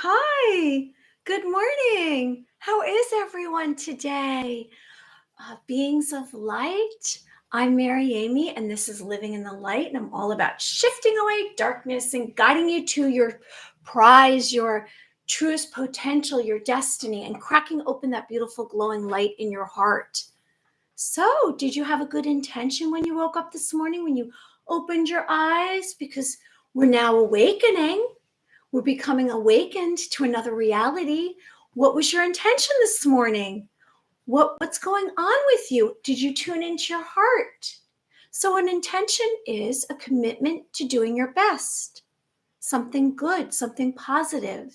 Hi, good morning. How is everyone today? Beings of light, I'm Mary Amy, and this is Living in the Light, and I'm all about shifting away darkness and guiding you to your prize, your truest potential, your destiny, and cracking open that beautiful glowing light in your heart. So, did you have a good intention when you woke up this morning, when you opened your eyes? Because we're now awakening. We're becoming awakened to another reality. What was your intention this morning? What's going on with you? Did you tune into your heart? So an intention is a commitment to doing your best, something good, something positive.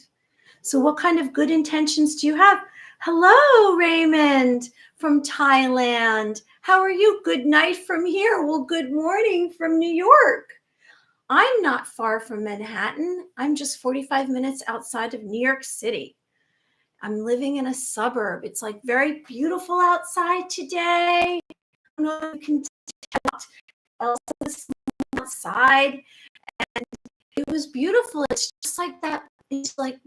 So what kind of good intentions do you have? Hello, Raymond from Thailand. How are you? Good night from here. Well, good morning from New York. I'm not far from Manhattan. I'm just 45 minutes outside of New York City. I'm living in a suburb. It's like very beautiful outside today. I don't know if you can tell outside. And it was beautiful. It's just like that. It's like,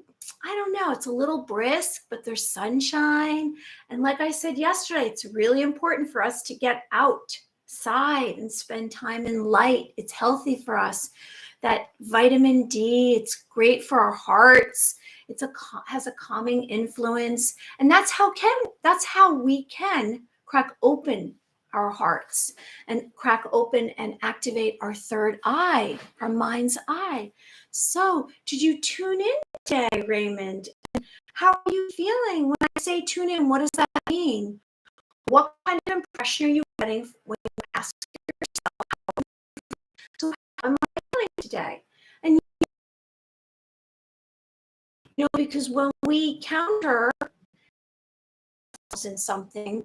I don't know, it's a little brisk, but there's sunshine. And like I said yesterday, it's really important for us to get outside and spend time in light. It's healthy for us. That vitamin D, it's great for our hearts. Has a calming influence. And that's how we can crack open our hearts and crack open and activate our third eye, our mind's eye. So did you tune in today, Raymond? How are you feeling? When I say tune in, what does that mean? What kind of impression are you getting when you ask yourself, so how am I feeling today? And because when we counter in something,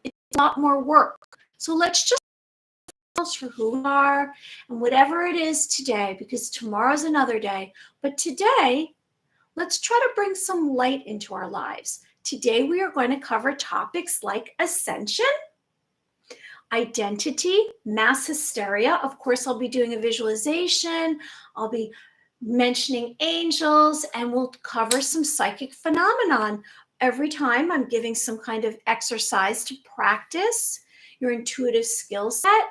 it's a lot more work. So let's just for who we are and whatever it is today, because tomorrow's another day. But today, let's try to bring some light into our lives. Today, we are going to cover topics like ascension, identity, mass hysteria. Of course, I'll be doing a visualization. I'll be mentioning angels, and we'll cover some psychic phenomenon. Every time I'm giving some kind of exercise to practice your intuitive skill set,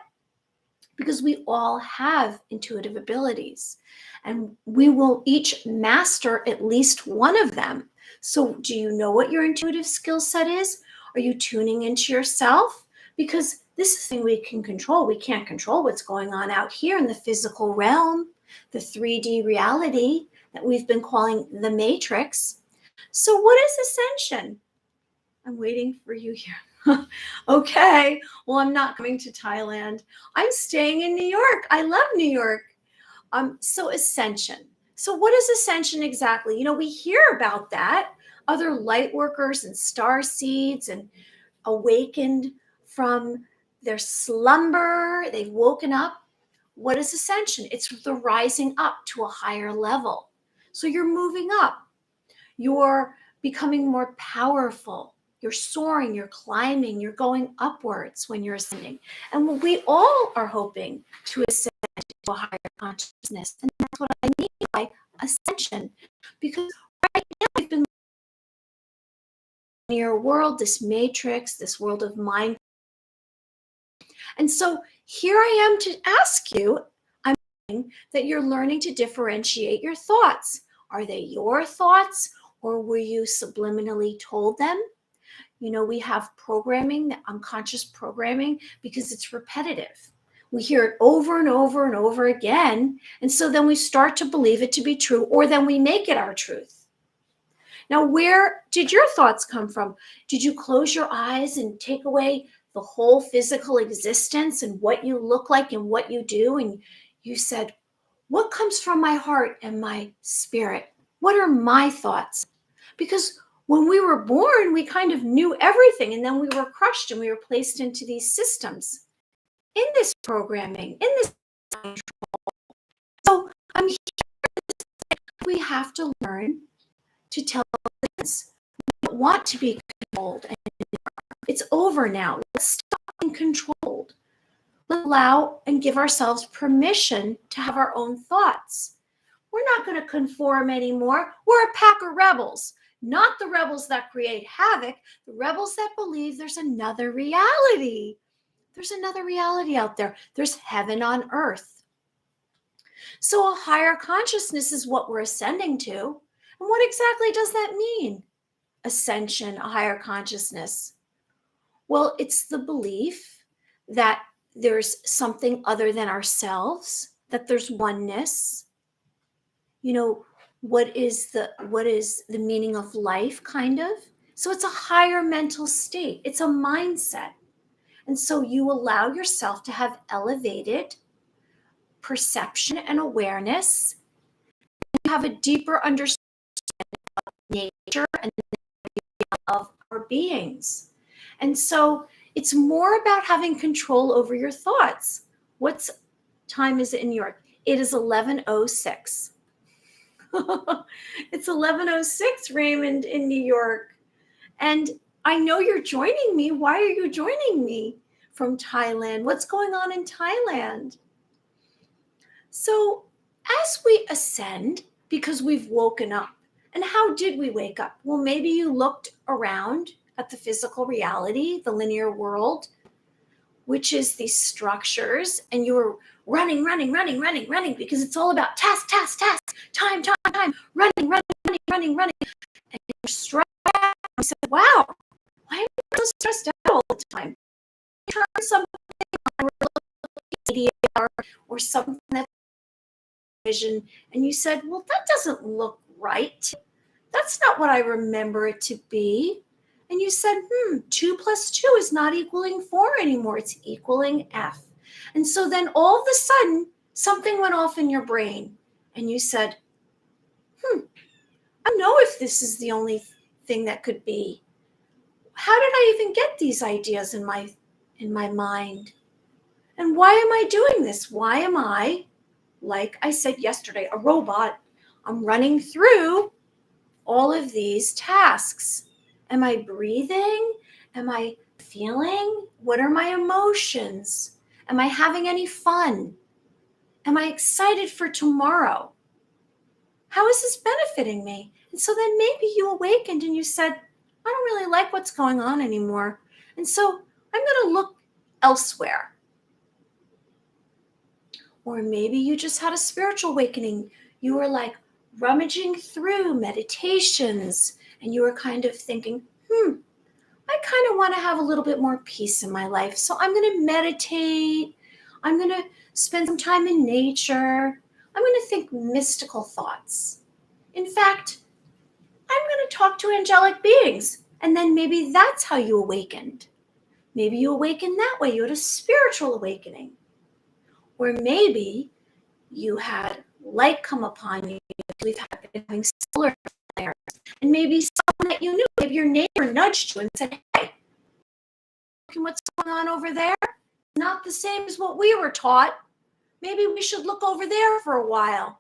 because we all have intuitive abilities and we will each master at least one of them. So do you know what your intuitive skill set is? Are you tuning into yourself? Because this is the thing we can control. We can't control what's going on out here in the physical realm, the 3D reality that we've been calling the matrix. So what is ascension? I'm waiting for you here. Okay, well, I'm not coming to Thailand. I'm staying in New York. I love New York. So ascension. So what is ascension exactly? We hear about that. Other light workers and star seeds and awakened from their slumber. They've woken up. What is ascension? It's the rising up to a higher level. So you're moving up. You're becoming more powerful. You're soaring, you're climbing, you're going upwards when you're ascending. And we all are hoping to ascend to a higher consciousness. And that's what I mean by ascension. Because right now we've been in your world, this matrix, this world of mind. And so here I am to ask you, I'm that you're learning to differentiate your thoughts. Are they your thoughts, or were you subliminally told them? We have programming, unconscious programming, because it's repetitive. We hear it over and over and over again. And so then we start to believe it to be true, or then we make it our truth. Now, where did your thoughts come from? Did you close your eyes and take away the whole physical existence and what you look like and what you do? And you said, what comes from my heart and my spirit? What are my thoughts? Because when we were born, we kind of knew everything, and then we were crushed and we were placed into these systems, in this programming, in this control. So I'm here. We have to learn to tell this. We don't want to be controlled. It's over now. Let's stop being controlled. Let's allow and give ourselves permission to have our own thoughts. We're not going to conform anymore. We're a pack of rebels, not the rebels that create havoc, the rebels that believe there's another reality. There's another reality out there. There's heaven on earth. So a higher consciousness is what we're ascending to. And what exactly does that mean? Ascension, a higher consciousness. Well, it's the belief that there's something other than ourselves, that there's oneness. You know, what is the meaning of life, kind of? So it's a higher mental state. It's a mindset. And so you allow yourself to have elevated perception and awareness. You have a deeper understanding of nature and of our beings. And so it's more about having control over your thoughts. What time is it in New York? It is 11:06. It's 11:06, Raymond, in New York. And I know you're joining me. Why are you joining me from Thailand? What's going on in Thailand? So as we ascend, because we've woken up, and how did we wake up? Well, maybe you looked around at the physical reality, the linear world, which is these structures, and you were running, because it's all about task, time, running. And you're stressed out. I said, wow, why am I so stressed out all the time? Turn something on media or something that vision, and you said, well, that doesn't look right. That's not what I remember it to be. And you said, 2 + 2 is not equaling 4 anymore. It's equaling F. And so then all of a sudden, something went off in your brain. And you said, I don't know if this is the only thing that could be. How did I even get these ideas in my mind? And why am I doing this? Why am I, like I said yesterday, a robot? I'm running through all of these tasks. Am I breathing? Am I feeling? What are my emotions? Am I having any fun? Am I excited for tomorrow? How is this benefiting me? And so then maybe you awakened and you said, I don't really like what's going on anymore. And so I'm going to look elsewhere. Or maybe you just had a spiritual awakening. You were like rummaging through meditations and you were kind of thinking, I kind of want to have a little bit more peace in my life. So I'm going to meditate. I'm going to spend some time in nature. I'm going to think mystical thoughts. In fact, I'm going to talk to angelic beings. And then maybe that's how you awakened. Maybe you awakened that way. You had a spiritual awakening. Or maybe you had light come upon you. We've been having solar flares. And maybe someone that you knew, maybe your neighbor nudged you and said, hey, what's going on over there? Not the same as what we were taught. Maybe we should look over there for a while.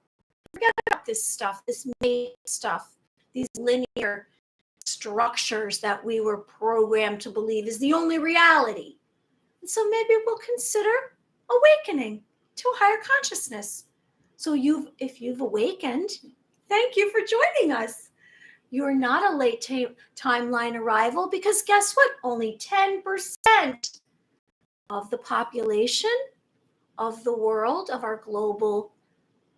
Forget about this stuff, this made stuff, these linear structures that we were programmed to believe is the only reality. And so maybe we'll consider awakening to a higher consciousness. So if you've awakened, thank you for joining us. You're not a late timeline arrival because guess what? Only 10% of the population of the world, of our global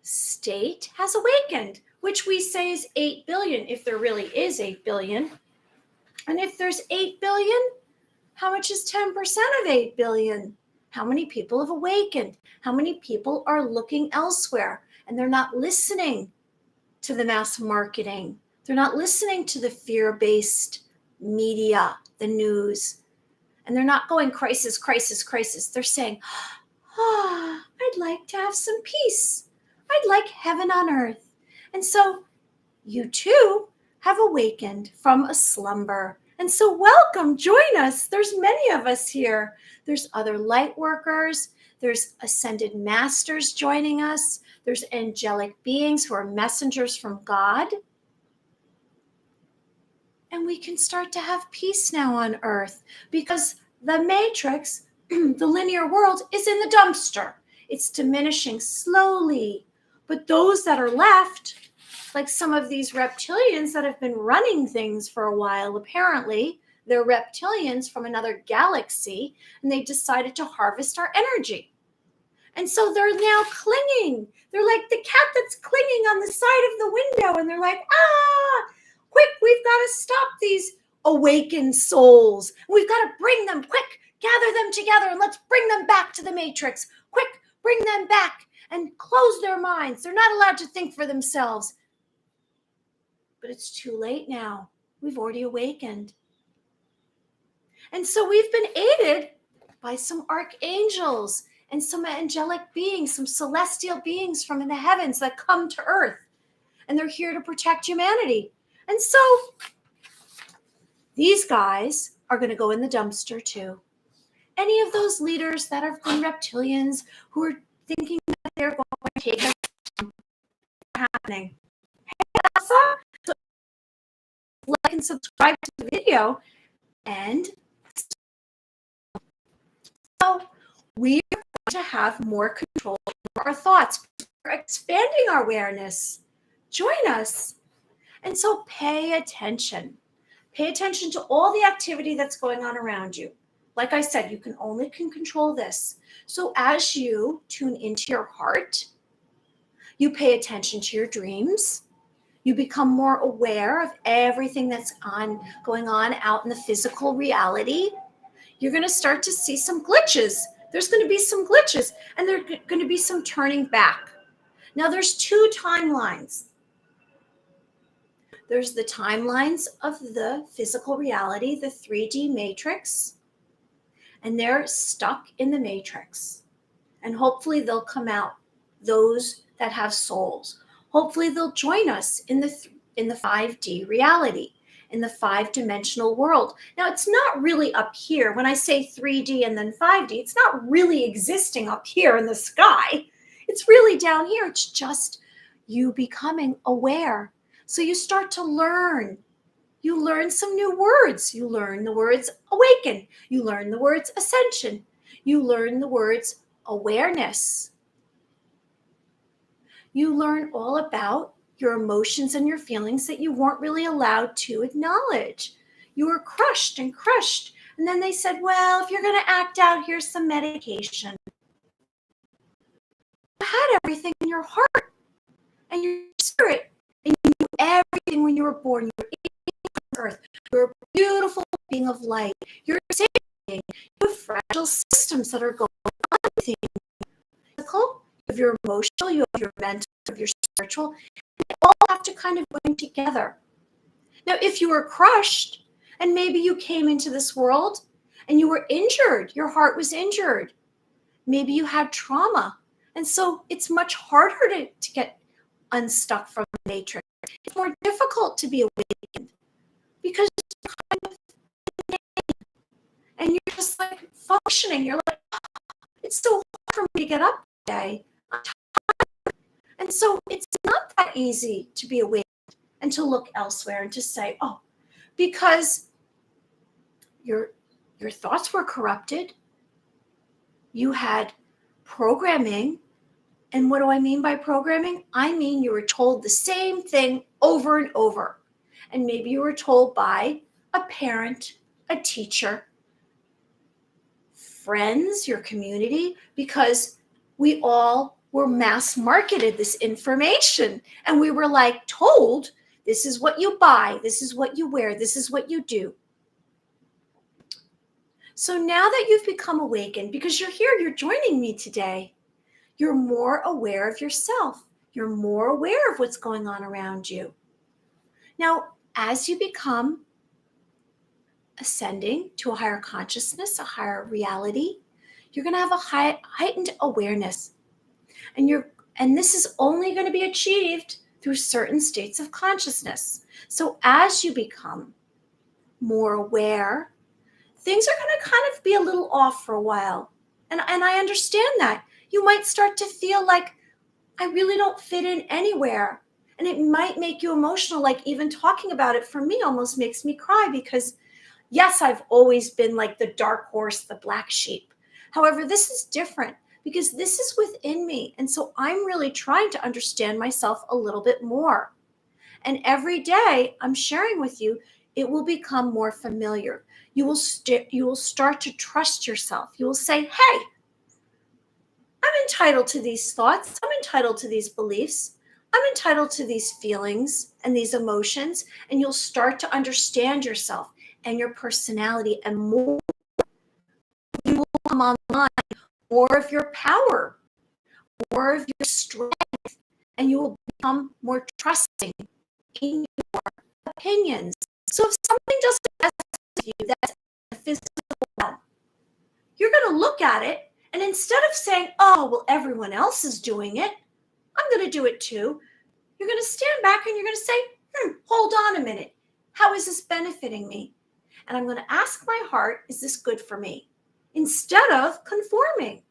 state, has awakened, which we say is 8 billion, if there really is 8 billion. And if there's 8 billion, how much is 10% of 8 billion? How many people have awakened? How many people are looking elsewhere? And they're not listening to the mass marketing. They're not listening to the fear-based media, the news. And they're not going crisis. They're saying, I'd like to have some peace. I'd like heaven on earth. And so you too have awakened from a slumber. And so welcome, join us. There's many of us here. There's other light workers. There's ascended masters joining us. There's angelic beings who are messengers from God. And we can start to have peace now on earth because the matrix, the linear world, is in the dumpster. It's diminishing slowly But those that are left, like some of these reptilians that have been running things for a while, apparently, they're reptilians from another galaxy, and they decided to harvest our energy. And so they're now clinging. They're like the cat that's clinging on the side of the window, and they're like, quick, we've got to stop these awakened souls. We've got to bring them, quick, gather them together, and let's bring them back to the matrix. Quick, bring them back and close their minds. They're not allowed to think for themselves. But it's too late now. We've already awakened. And so we've been aided by some archangels and some angelic beings, some celestial beings from the heavens that come to earth. And they're here to protect humanity. And so these guys are going to go in the dumpster too. Any of those leaders that have been reptilians who are thinking that they're going to take us happening. Hey, Elsa, so like and subscribe to the video. And so we are going to have more control over our thoughts. We're expanding our awareness. Join us. And so pay attention. Pay attention to all the activity that's going on around you. Like I said, you can only control this. So as you tune into your heart, you pay attention to your dreams. You become more aware of everything that's going on out in the physical reality. You're going to start to see some glitches. There's going to be some glitches, and there's going to be some turning back. Now, there's two timelines. There's the timelines of the physical reality, the 3D matrix, and they're stuck in the matrix. And hopefully they'll come out, those that have souls. Hopefully they'll join us in the 5D reality, in the 5-dimensional world. Now, it's not really up here. When I say 3D and then 5D, it's not really existing up here in the sky. It's really down here. It's just you becoming aware. So you start to learn. You learn some new words. You learn the words awaken. You learn the words ascension. You learn the words awareness. You learn all about your emotions and your feelings that you weren't really allowed to acknowledge. You were crushed. And then they said, well, if you're going to act out, here's some medication. You had everything in your heart and your spirit. And you knew everything when you were born. You were in earth. You're a beautiful being of light. You're a safe being. You have fragile systems that are going on. You have your emotional, you have your mental, you have your spiritual. They all have to kind of bring together. Now, if you were crushed and maybe you came into this world and you were injured, your heart was injured. Maybe you had trauma. And so it's much harder to get unstuck from the matrix. It's more difficult to be awakened because you're kind of in pain and you're just like functioning. You're like, it's so hard for me to get up today. I'm tired. And so it's not that easy to be awakened and to look elsewhere and to say, oh, because your thoughts were corrupted. You had programming. And what do I mean by programming? I mean you were told the same thing over and over. And maybe you were told by a parent, a teacher, friends, your community, because we all were mass marketed this information. And we were like told, this is what you buy, this is what you wear, this is what you do. So now that you've become awakened, because you're here, you're joining me today, you're more aware of yourself. You're more aware of what's going on around you. Now, as you become ascending to a higher consciousness, a higher reality, you're going to have a heightened awareness. And this is only going to be achieved through certain states of consciousness. So as you become more aware, things are going to kind of be a little off for a while. And I understand that. You might start to feel like, I really don't fit in anywhere. And it might make you emotional. Like even talking about it for me almost makes me cry because yes, I've always been like the dark horse, the black sheep. However, this is different. because this is within me. And so I'm really trying to understand myself a little bit more. And every day I'm sharing with you, it will become more familiar. You will start to trust yourself. You will say, hey, I'm entitled to these thoughts. I'm entitled to these beliefs. I'm entitled to these feelings and these emotions. And you'll start to understand yourself and your personality, and more you will come online, more of your power, more of your strength, and you will become more trusting in your opinions. So if something doesn't resonate with you, that's a physical one, you're going to look at it, and instead of saying, oh, well, everyone else is doing it, I'm going to do it too, you're going to stand back and you're going to say, hold on a minute. How is this benefiting me? And I'm going to ask my heart, is this good for me? Instead of conforming,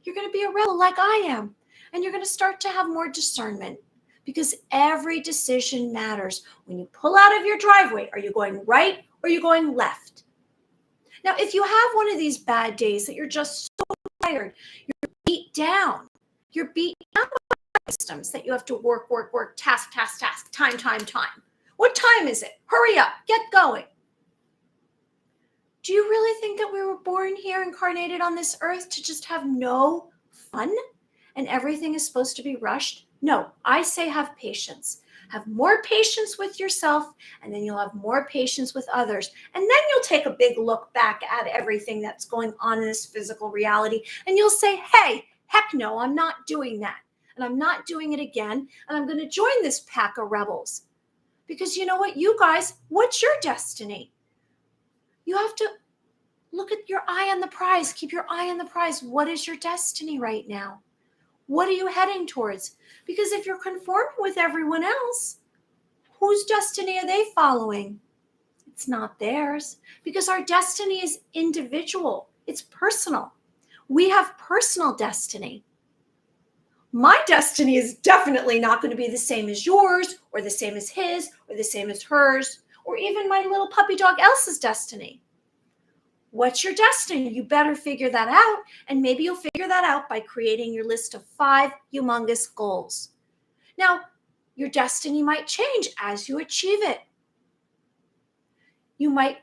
you're going to be a rebel like I am. And you're going to start to have more discernment, because every decision matters. When you pull out of your driveway, are you going right or are you going left? Now, if you have one of these bad days that you're just so tired, you're beat down by systems that you have to work, task, time. What time is it? Hurry up, get going. Do you really think that we were born here, incarnated on this earth, to just have no fun and everything is supposed to be rushed? No, I say have patience. Have more patience with yourself, and then you'll have more patience with others. And then you'll take a big look back at everything that's going on in this physical reality, and you'll say, hey, heck no, I'm not doing that. And I'm not doing it again. And I'm going to join this pack of rebels. Because you know what, you guys, what's your destiny? You have to look at your eye on the prize. Keep your eye on the prize. What is your destiny right now? What are you heading towards? Because if you're conforming with everyone else, whose destiny are they following? It's not theirs, because our destiny is individual. It's personal. We have personal destiny. My destiny is definitely not going to be the same as yours, or the same as his, or the same as hers, or even my little puppy dog Elsa's destiny. What's your destiny? You better figure that out. And maybe you'll figure that out by creating your list of 5 humongous goals. Now, your destiny might change as you achieve it. You might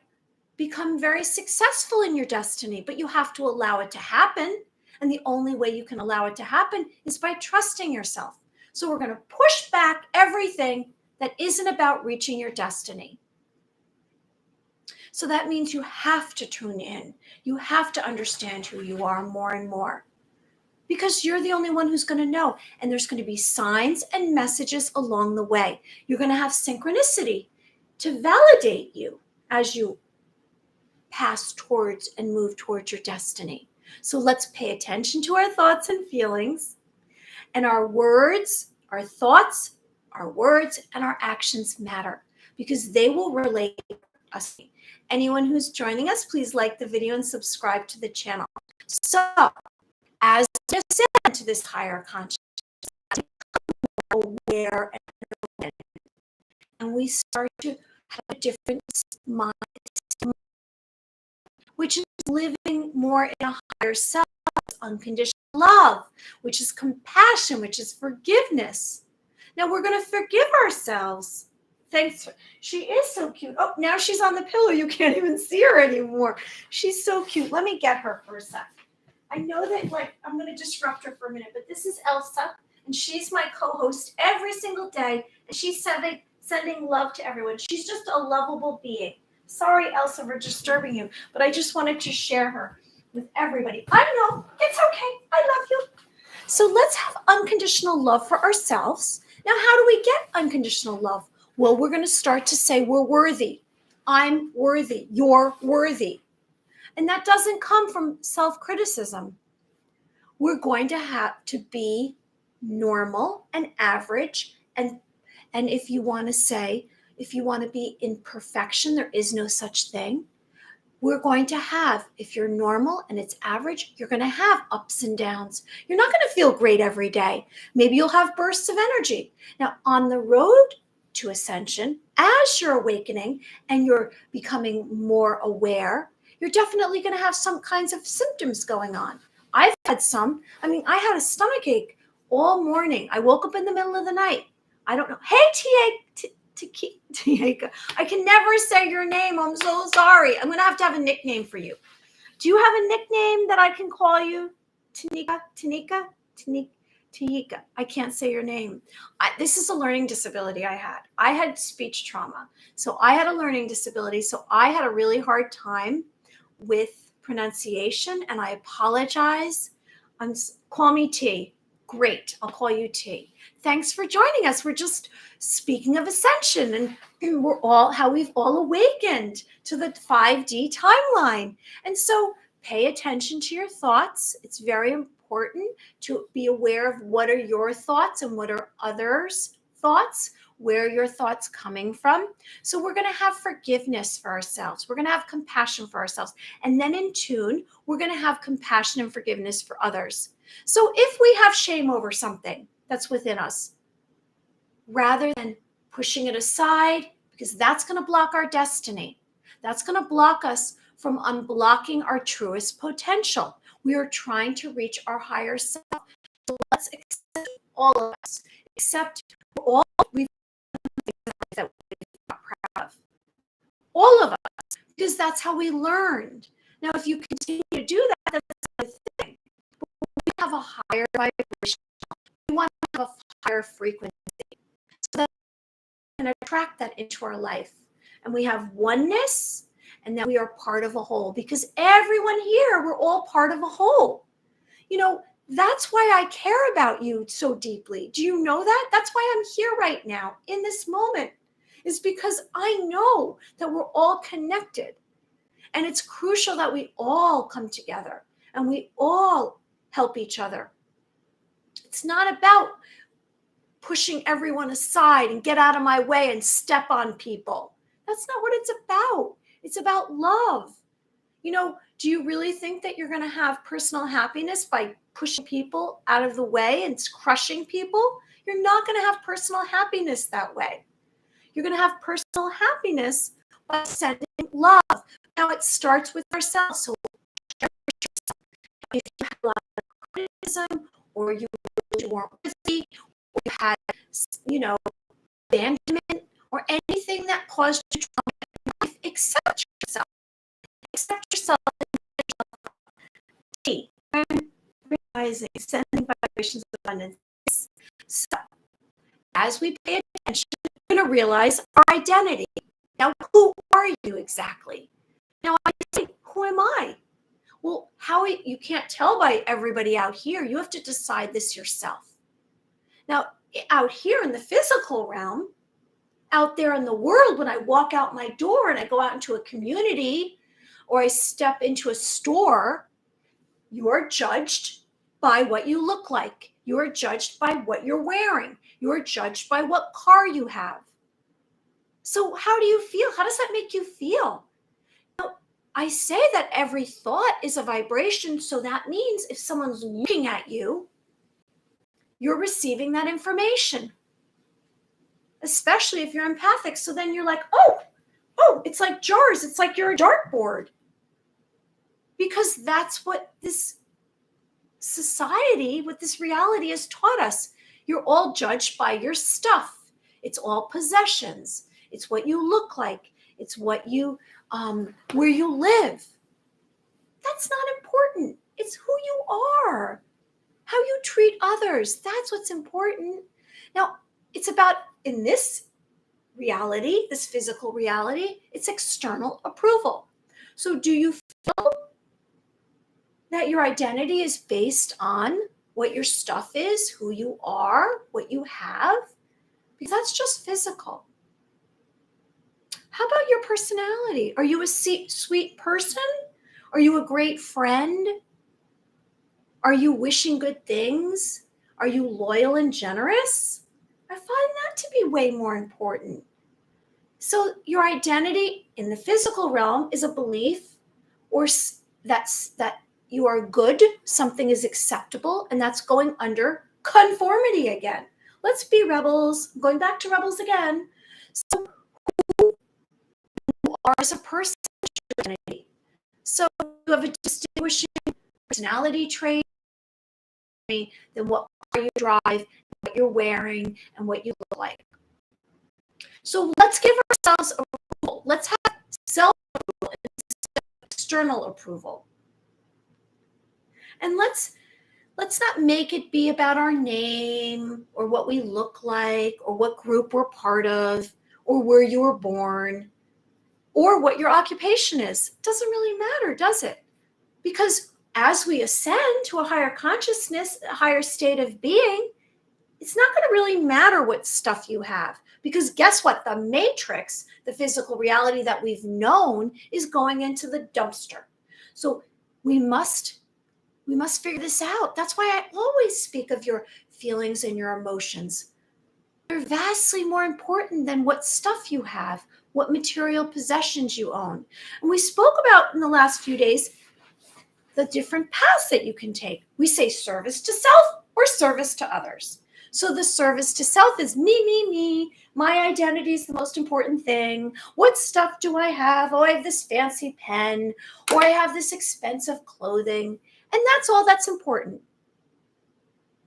become very successful in your destiny, but you have to allow it to happen. And the only way you can allow it to happen is by trusting yourself. So we're going to push back everything that isn't about reaching your destiny. So that means you have to tune in. You have to understand who you are more and more, because you're the only one who's going to know. And there's going to be signs and messages along the way. You're going to have synchronicity to validate you as you pass towards and move towards your destiny. So let's pay attention to our thoughts and feelings, and our words, our thoughts, our words, and our actions matter, because they will relate us. Anyone who's joining us, please like the video and subscribe to the channel. So as we ascend to this higher consciousness, aware and we start to have a different mind, which is living more in a higher self, unconditional love, which is compassion, which is forgiveness. Now we're going to forgive ourselves. Thanks. She is so cute. Oh, now she's on the pillow. You can't even see her anymore. She's so cute. Let me get her for a sec. I know that, I'm going to disrupt her for a minute, but this is Elsa, and she's my co-host every single day, and she's sending love to everyone. She's just a lovable being. Sorry, Elsa, for disturbing you, but I just wanted to share her with everybody. I know, it's okay. I love you. So let's have unconditional love for ourselves. Now, how do we get unconditional love? Well, we're going to start to say we're worthy. I'm worthy. You're worthy. And that doesn't come from self-criticism. We're going to have to be normal and average. And if you want to be in perfection, there is no such thing. We're going to have, if you're normal and it's average, you're going to have ups and downs. You're not going to feel great every day. Maybe you'll have bursts of energy. Now, on the road to ascension, as you're awakening and you're becoming more aware, you're definitely going to have some kinds of symptoms going on. I've had some. I mean, I had a stomach ache all morning. I woke up in the middle of the night. I don't know. Hey, Tieka. I can never say your name. I'm so sorry. I'm going to have a nickname for you. Do you have a nickname that I can call you? Tanika? Tieka. I can't say your name. This is a learning disability I had. I had speech trauma. So I had a learning disability. So I had a really hard time with pronunciation, and I apologize. Call me T. Great. I'll call you T. Thanks for joining us. We're just speaking of ascension, and we're all how we've all awakened to the 5D timeline. And so pay attention to your thoughts. It's very important to be aware of what are your thoughts and what are others' thoughts. Where are your thoughts coming from? So we're going to have forgiveness for ourselves. We're going to have compassion for ourselves. And then in tune, we're going to have compassion and forgiveness for others. So if we have shame over something that's within us, rather than pushing it aside, because that's going to block our destiny, that's going to block us from unblocking our truest potential. We are trying to reach our higher self. So let's accept all of us, accept all we've that we're not proud of. All of us, because that's how we learned. Now, if you continue to do that, that's the thing. But we have a higher vibration. We want to have a higher frequency. So that we can attract that into our life. And we have oneness, and that we are part of a whole. Because everyone here, we're all part of a whole. You know, that's why I care about you so deeply. Do you know that? That's why I'm here right now in this moment. Is because I know that we're all connected. And it's crucial that we all come together and we all help each other. It's not about pushing everyone aside and get out of my way and step on people. That's not what it's about. It's about love. You know, do you really think that you're going to have personal happiness by pushing people out of the way and crushing people? You're not going to have personal happiness that way. You're going to have personal happiness by sending love. Now, it starts with ourselves. So if you have a lot of criticism, or you weren't worthy, or you had, abandonment, or anything that caused you trauma in life, accept yourself. Accept yourself. I'm realizing, sending vibrations of abundance. So, as we pay attention, we're going to realize our identity. Now, who are you exactly? Now, I say, who am I? Well, you can't tell by everybody out here. You have to decide this yourself. Now, out here in the physical realm, out there in the world, when I walk out my door and I go out into a community or I step into a store, you are judged by what you look like. You are judged by what you're wearing. You are judged by what car you have. So how do you feel? How does that make you feel? Now, I say that every thought is a vibration. So that means if someone's looking at you, you're receiving that information, especially if you're empathic. So then you're like, oh, it's like jars. It's like you're a dartboard. Because that's what this society, what this reality has taught us. You're all judged by your stuff. It's all possessions. It's what you look like. It's what you, where you live. That's not important. It's who you are, how you treat others. That's what's important. Now, it's about, in this reality, this physical reality, it's external approval. So do you feel that your identity is based on what your stuff is, who you are, what you have? Because that's just physical. How about your personality? Are you a sweet person? Are you a great friend? Are you wishing good things? Are you loyal and generous? I find that to be way more important. So your identity in the physical realm is a belief, or that you are good, something is acceptable, and that's going under conformity again. Let's be rebels. I'm going back to rebels again. So who you are as a person, identity. So you have a distinguishing personality trait, me than what car you drive, what you're wearing, and what you look like. So let's give ourselves approval. Let's have self-approval instead of external approval. And let's not make it be about our name or what we look like or what group we're part of or where you were born or what your occupation is. It doesn't really matter, does it? Because as we ascend to a higher consciousness, a higher state of being, it's not going to really matter what stuff you have. Because guess what? The matrix, the physical reality that we've known, is going into the dumpster. So we must figure this out. That's why I always speak of your feelings and your emotions. They're vastly more important than what stuff you have, what material possessions you own. And we spoke about in the last few days the different paths that you can take. We say service to self or service to others. So the service to self is me, me, me. My identity is the most important thing. What stuff do I have? Oh, I have this fancy pen, or I have this expensive clothing. And that's all that's important.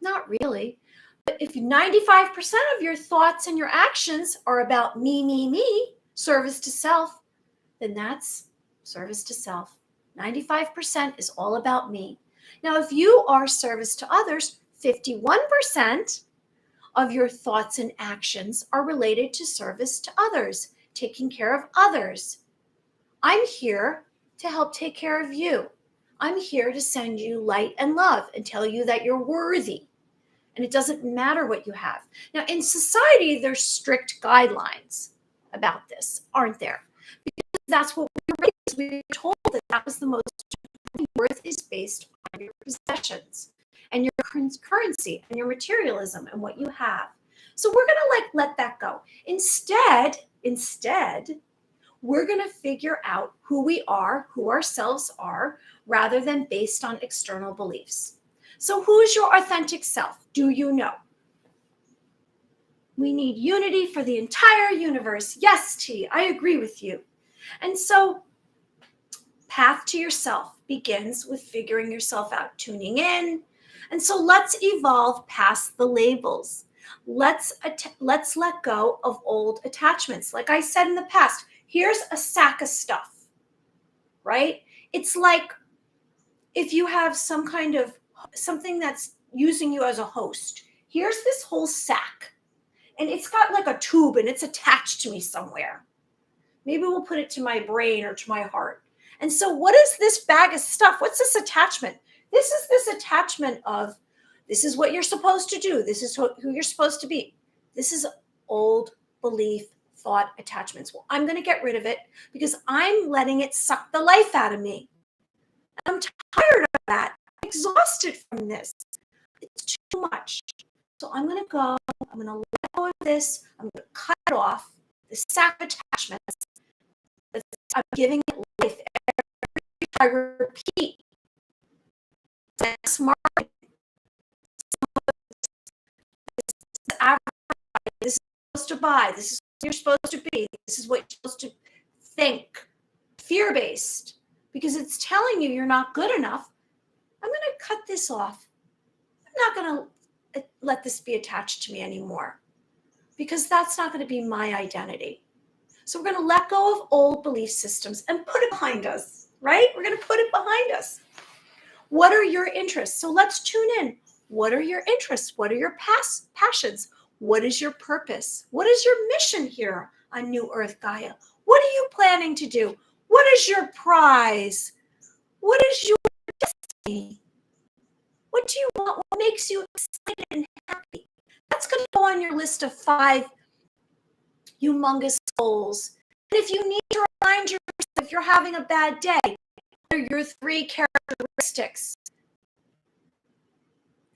Not really. But if 95% of your thoughts and your actions are about me, me, me, service to self, then that's service to self. 95% is all about me. Now, if you are service to others, 51% of your thoughts and actions are related to service to others, taking care of others. I'm here to help take care of you. I'm here to send you light and love and tell you that you're worthy. And it doesn't matter what you have. Now, in society, there's strict guidelines about this, aren't there? Because that's what we were raised. We were told that was the most important. Worth is based on your possessions and your currency and your materialism and what you have. So we're going to let that go. Instead, we're going to figure out who we are, who ourselves are, rather than based on external beliefs. So who's your authentic self? Do you know? We need unity for the entire universe. Yes, T, I agree with you. And so path to yourself begins with figuring yourself out, tuning in. And so let's evolve past the labels. Let's let go of old attachments. Like I said in the past, here's a sack of stuff, right? It's like if you have some kind of something that's using you as a host. Here's this whole sack, and it's got like a tube and it's attached to me somewhere. Maybe we'll put it to my brain or to my heart. And so what is this bag of stuff? What's this attachment? This is this attachment of, this is what you're supposed to do. This is who you're supposed to be. This is old belief, thought attachments. Well, I'm going to get rid of it because I'm letting it suck the life out of me. I'm tired of that. I'm exhausted from this. It's too much. So I'm going to go. I'm going to let go of this. I'm going to cut it off. The sack of attachments. I'm giving it life. I repeat. Smart. This is supposed to buy. This is what you're supposed to be. This is what you're supposed to think. Fear-based. Because it's telling you you're not good enough. I'm going to cut this off. I'm not going to let this be attached to me anymore. Because that's not going to be my identity. So we're going to let go of old belief systems and put it behind us, right? We're going to put it behind us. What are your interests? So let's tune in. What are your interests? What are your passions? What is your purpose? What is your mission here on New Earth Gaia? What are you planning to do? What is your prize? What is your destiny? What do you want? What makes you excited and happy? That's going to go on your list of 5 humongous goals. And if you need to remind yourself if you're having a bad day, what are your 3 characteristics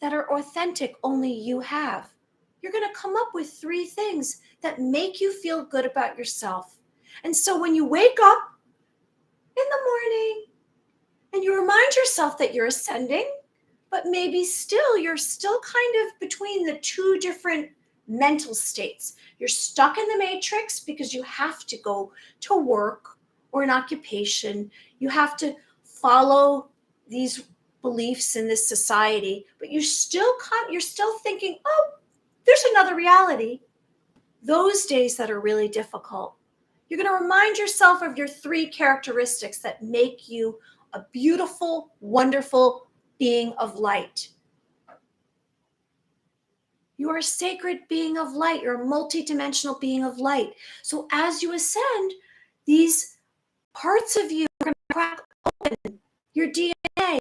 that are authentic, only you have? You're going to come up with 3 things that make you feel good about yourself. And so when you wake up in the morning and you remind yourself that you're ascending, but maybe you're still kind of between the 2 different mental states. You're stuck in the matrix because you have to go to work or an occupation. You have to follow these beliefs in this society, but you're still thinking, oh, there's another reality. Those days that are really difficult, you're going to remind yourself of your 3 characteristics that make you a beautiful, wonderful being of light. You are a sacred being of light. You're a multidimensional being of light. So as you ascend, these parts of you are going to crack open. Your DNA,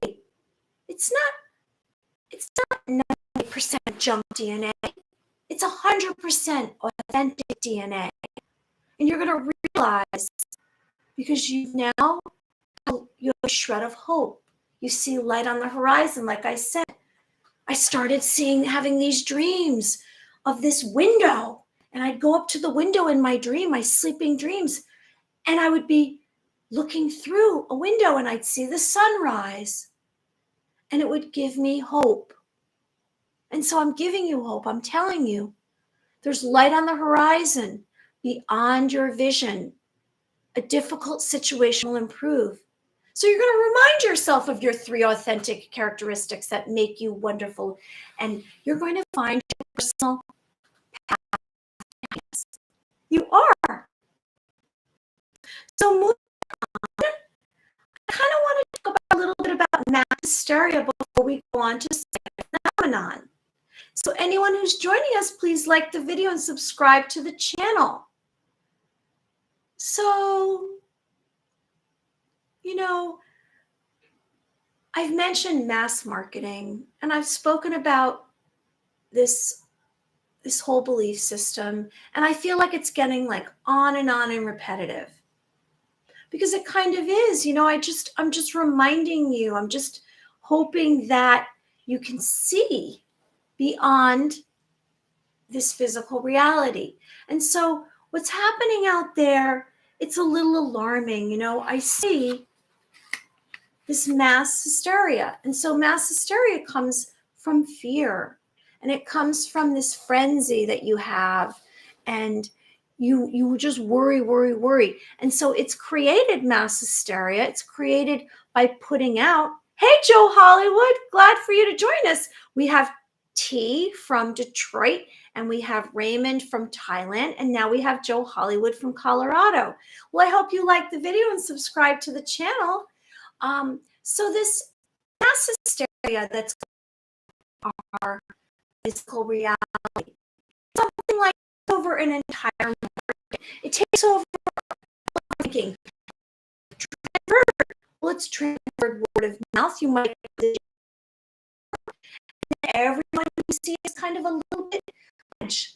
it's not 90% junk DNA. It's 100% authentic DNA. And you're going to realize, because you have a shred of hope. You see light on the horizon. Like I said, I started having these dreams of this window, and I'd go up to the window in my dream, my sleeping dreams, and I would be looking through a window and I'd see the sunrise, and it would give me hope. And so I'm giving you hope. I'm telling you, there's light on the horizon beyond your vision. A difficult situation will improve. So you're going to remind yourself of your 3 authentic characteristics that make you wonderful, and you're going to find your personal happiness. You are. So moving on, I kind of want to talk about a little bit about mass hysteria before we go on to the phenomenon. So anyone who's joining us, please like the video and subscribe to the channel. So, I've mentioned mass marketing, and I've spoken about this whole belief system, and I feel like it's getting like on and repetitive, because it kind of is. I'm just reminding you, I'm just hoping that you can see beyond this physical reality. And so what's happening out there, it's a little alarming. I see this mass hysteria. And so mass hysteria comes from fear, and it comes from this frenzy that you have, and you just worry. And so it's created mass hysteria. It's created by putting out, hey, Joe Hollywood, glad for you to join us. We have T from Detroit, and we have Raymond from Thailand, and now we have Joe Hollywood from Colorado. Well, I hope you like the video and subscribe to the channel. So this mass hysteria that's our physical reality, something like over an entire market. It takes over thinking. Well, it's transferred word of mouth. You might, everyone you see is kind of a little bit,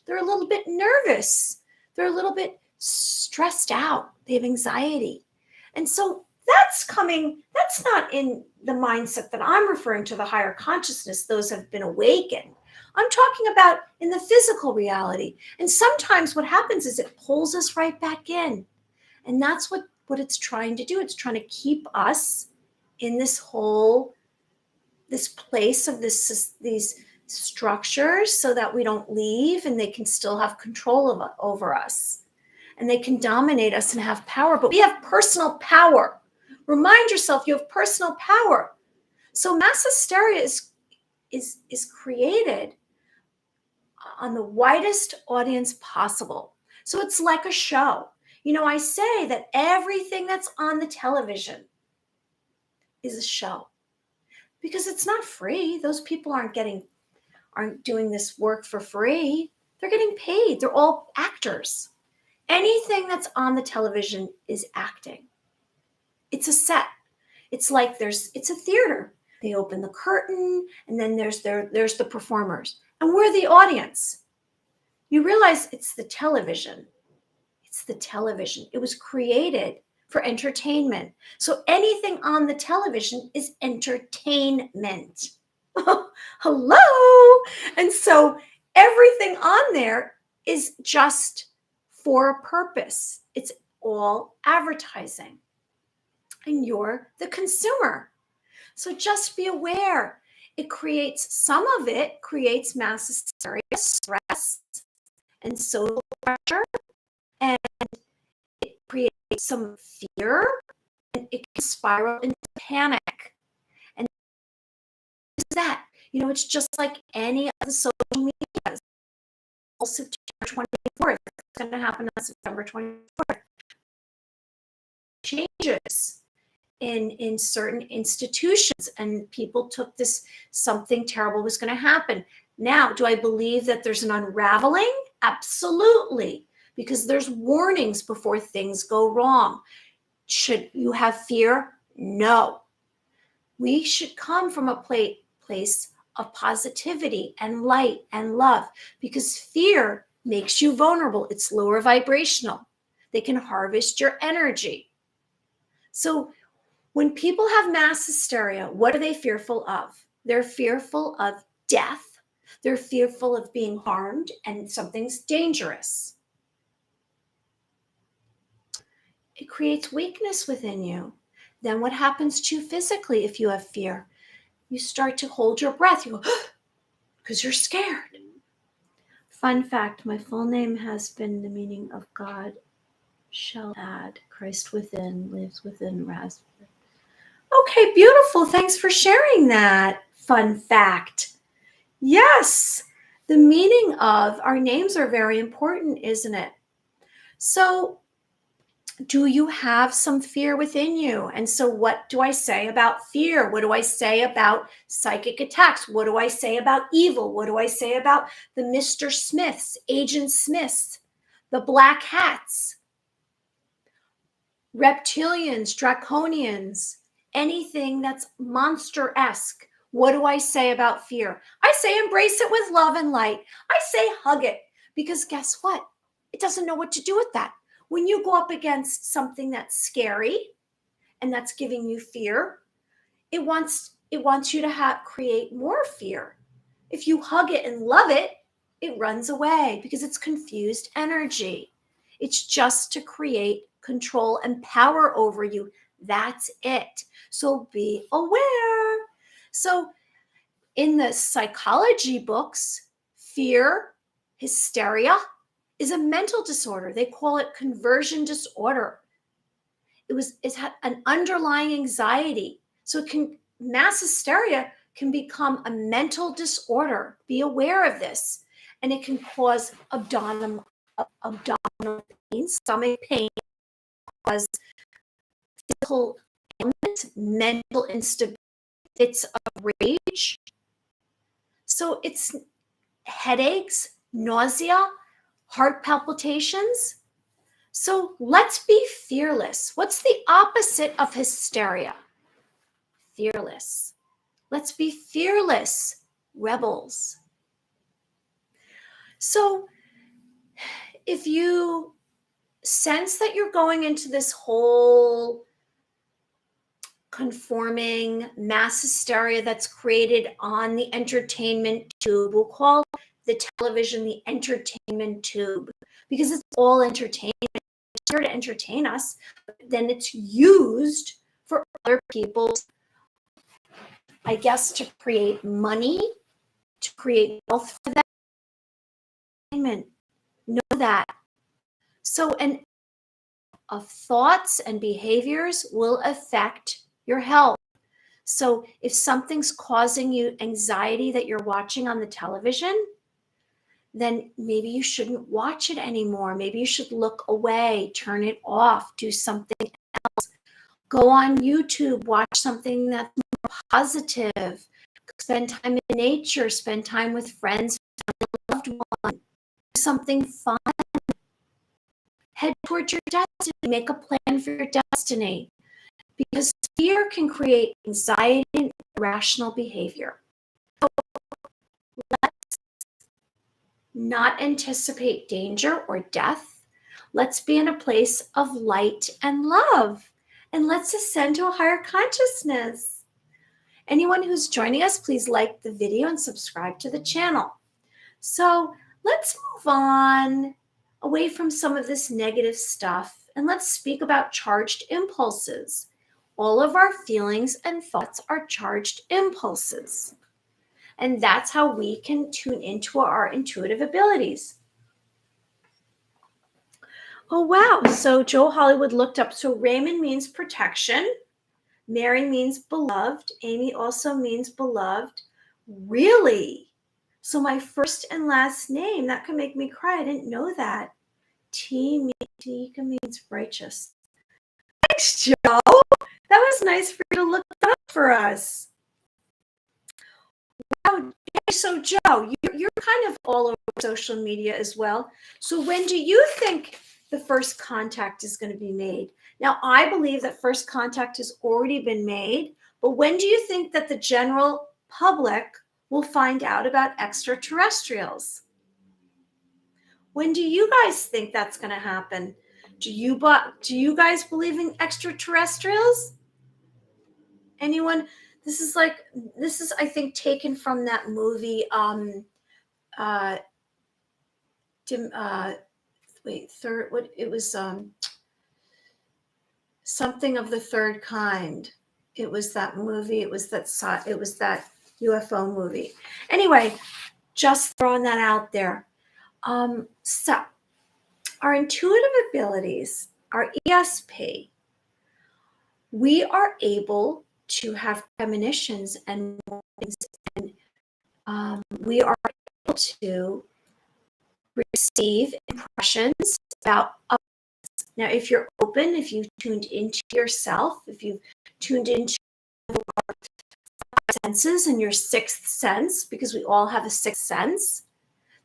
they're a little bit nervous. They're a little bit stressed out. They have anxiety. And so that's not in the mindset that I'm referring to, the higher consciousness. Those have been awakened. I'm talking about in the physical reality. And sometimes what happens is it pulls us right back in. And that's what it's trying to do. It's trying to keep us in this place of these structures, so that we don't leave, and they can still have control over us. And they can dominate us and have power. But we have personal power. Remind yourself you have personal power. So mass hysteria is created on the widest audience possible. So it's like a show. I say that everything that's on the television is a show, because it's not free. Those people aren't doing this work for free. They're getting paid. They're all actors. Anything that's on the television is acting. It's a set. It's like it's a theater. They open the curtain, and then there's the performers, and we're the audience. You realize it's the television. It's the television. It was created for entertainment. So anything on the television is entertainment. Hello. And so everything on there is just for a purpose. It's all advertising. And you're the consumer. So just be aware. Some of it creates mass hysteria, stress, and social pressure, and it creates some fear, and it can spiral into panic. And that? It's just like any of the social media. September 24th. It's going to happen on September 24th. Changes in certain institutions, and people took this, something terrible was going to happen. Now, do I believe that there's an unraveling? Absolutely, because there's warnings before things go wrong. Should you have fear? No. We should come from a place of positivity and light and love, because fear makes you vulnerable. It's lower vibrational. They can harvest your energy. So when people have mass hysteria, what are they fearful of? They're fearful of death. They're fearful of being harmed, and something's dangerous. It creates weakness within you. Then what happens to you physically if you have fear? You start to hold your breath. You go, because you're scared. Fun fact, my full name has been the meaning of God shall add, Christ within, lives within, raspberry. Okay, beautiful. Thanks for sharing that fun fact. Yes, the meaning of our names are very important, isn't it? So, do you have some fear within you? And so what do I say about fear? What do I say about psychic attacks? What do I say about evil? What do I say about the Mr. Smiths, Agent Smiths, the black hats, reptilians, draconians, anything that's monster-esque? What do I say about fear? I say embrace it with love and light. I say hug it, because guess what? It doesn't know what to do with that. When you go up against something that's scary and that's giving you fear, it wants you to create more fear. If you hug it and love it, it runs away because it's confused energy. It's just to create control and power over you. That's it. So be aware. So in the psychology books, fear, hysteria, is a mental disorder. They call it conversion disorder. It's had an underlying anxiety. So mass hysteria can become a mental disorder. Be aware of this. And it can cause abdominal pain, stomach pain, cause physical ailments, mental instability, fits of rage. So it's headaches, nausea, heart palpitations. So let's be fearless. What's the opposite of hysteria? Fearless. Let's be fearless rebels. So if you sense that you're going into this whole conforming mass hysteria that's created on the entertainment tube, we'll call the television the entertainment tube, because it's all entertainment. It's here to entertain us, but then it's used for other people's, I guess, to create money, to create wealth for them. Know that. So, and of thoughts and behaviors will affect your health. So if something's causing you anxiety that you're watching on the television, then maybe you shouldn't watch it anymore. Maybe you should look away, turn it off, do something else. Go on YouTube, watch something that's more positive. Spend time in nature, spend time with friends, loved ones. Do something fun. Head towards your destiny. Make a plan for your destiny. Because fear can create anxiety and irrational behavior. So let's not anticipate danger or death. Let's be in a place of light and love. And let's ascend to a higher consciousness. Anyone who's joining us, please like the video and subscribe to the channel. So let's move on away from some of this negative stuff, and let's speak about charged impulses. All of our feelings and thoughts are charged impulses. And that's how we can tune into our intuitive abilities. Oh, wow. So Joe Hollywood looked up. So Raymond means protection. Mary means beloved. Amy also means beloved. Really? So my first and last name, that could make me cry. I didn't know that. Tika means righteous. Thanks, Joe. That was nice for you to look that up for us. Wow. So Joe, you're kind of all over social media as well. So when do you think the first contact is going to be made? Now, I believe that first contact has already been made, but when do you think that the general public will find out about extraterrestrials? When do you guys think that's going to happen? Do you guys believe in extraterrestrials? Anyone? This is I think taken from that movie uh dim, wait, third, what it was, something of the third kind. It was that movie, it was that UFO movie. Anyway, just throwing that out there. So our intuitive abilities, our ESP, we are able to have premonitions and warnings, and we are able to receive impressions about others. Now, if you're open, if you've tuned into yourself, if you've tuned into your senses and your sixth sense, because we all have a sixth sense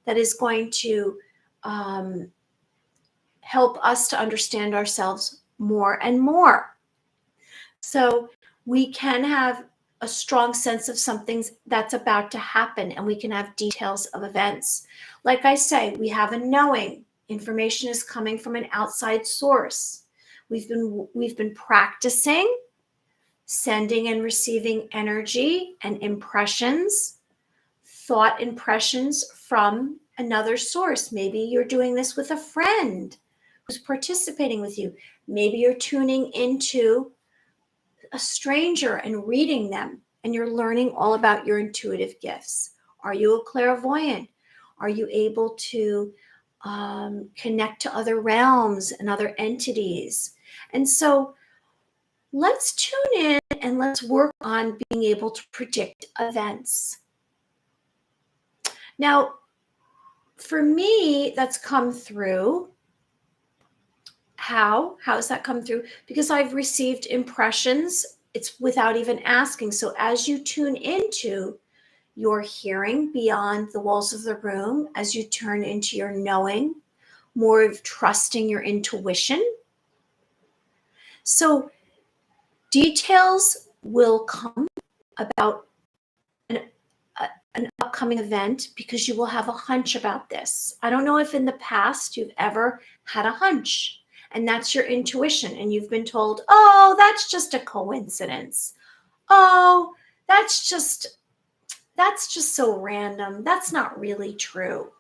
that is going to um, help us to understand ourselves more and more. So we can have a strong sense of something that's about to happen, and we can have details of events. Like I say, we have a knowing. Information is coming from an outside source. We've been practicing sending and receiving energy and impressions, thought impressions from another source. Maybe you're doing this with a friend who's participating with you. Maybe you're tuning into a stranger and reading them, and you're learning all about your intuitive gifts. Are you a clairvoyant? Are you able to connect to other realms and other entities? And so let's tune in and let's work on being able to predict events. Now, for me, that's come through. How has that come through? Because I've received impressions. It's without even asking. So as you tune into your hearing beyond the walls of the room, as you turn into your knowing, more of trusting your intuition. So details will come about an upcoming event because you will have a hunch about this. I don't know if in the past you've ever had a hunch, and that's your intuition, and you've been told, oh, that's just a coincidence. Oh, that's just so random. That's not really true.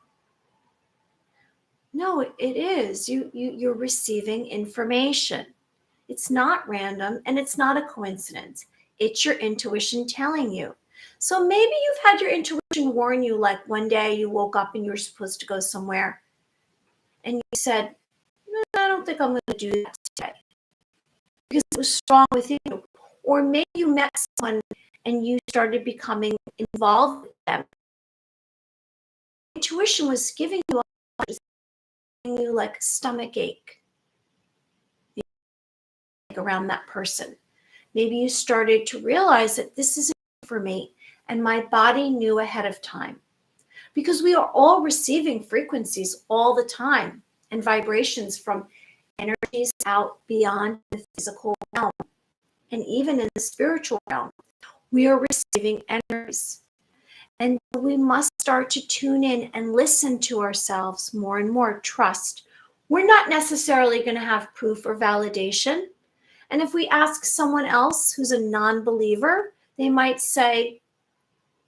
No, it is. You're receiving information. It's not random and it's not a coincidence. It's your intuition telling you. So maybe you've had your intuition warn you, like one day you woke up and you were supposed to go somewhere and you said, no, I don't think I'm going to do that today because it was strong with you. Or maybe you met someone and you started becoming involved with them. Intuition was giving you like a stomach ache around that person. Maybe you started to realize that this isn't for me, and my body knew ahead of time. Because we are all receiving frequencies all the time and vibrations from energies out beyond the physical realm. And even in the spiritual realm, we are receiving energies. And we must start to tune in and listen to ourselves more and more, trust. We're not necessarily going to have proof or validation. And if we ask someone else who's a non-believer, they might say,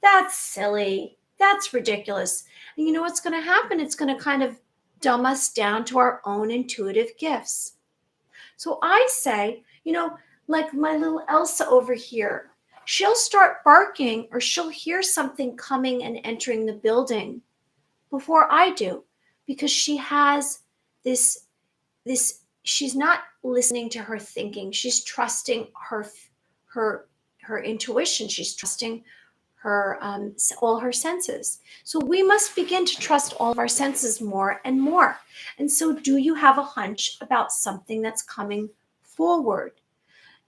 that's silly, that's ridiculous. And you know what's going to happen? It's going to kind of dumb us down to our own intuitive gifts. So I say, like my little Elsa over here, she'll start barking or she'll hear something coming and entering the building before I do, because she has this she's not listening to her thinking. She's trusting her intuition. She's trusting all her senses. So we must begin to trust all of our senses more and more. And so, do you have a hunch about something that's coming forward?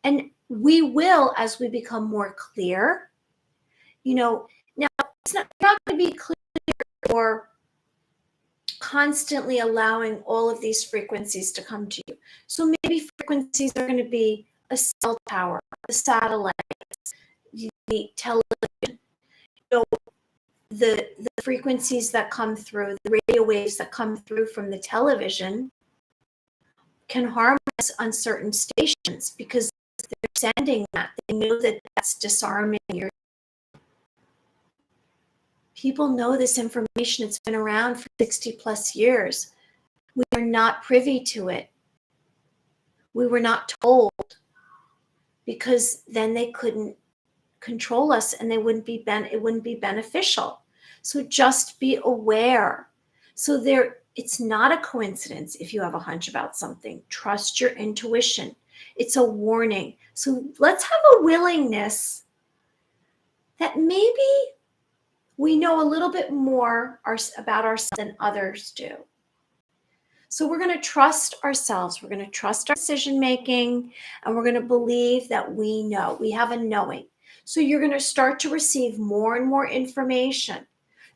And we will, as we become more clear, now it's not going to be clear or constantly allowing all of these frequencies to come to you. So maybe frequencies are going to be a cell tower, a satellite, the television, the frequencies that come through, the radio waves that come through from the television can harm us on certain stations because they're sending that. They know that that's disarming your. People know this information. It's been around for 60 plus years. We are not privy to it. We were not told because then they couldn't control us and it wouldn't be beneficial. So just be aware. So it's not a coincidence if you have a hunch about something. Trust your intuition. It's a warning. So let's have a willingness that maybe we know a little bit more about ourselves than others do. So we're going to trust ourselves. We're going to trust our decision making, and we're going to believe that we know. We have a knowing. So you're going to start to receive more and more information.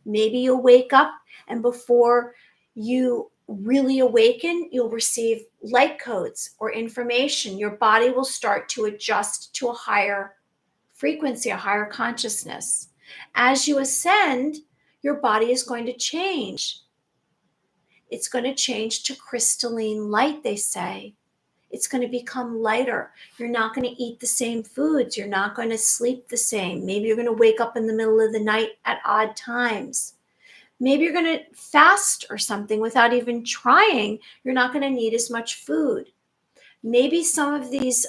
Maybe you'll wake up, and before you really awaken, you'll receive light codes or information. Your body will start to adjust to a higher frequency, a higher consciousness. As you ascend, your body is going to change. It's going to change to crystalline light, they say. It's going to become lighter. You're not going to eat the same foods. You're not going to sleep the same. Maybe you're going to wake up in the middle of the night at odd times. Maybe you're going to fast or something without even trying. You're not going to need as much food. Maybe some of these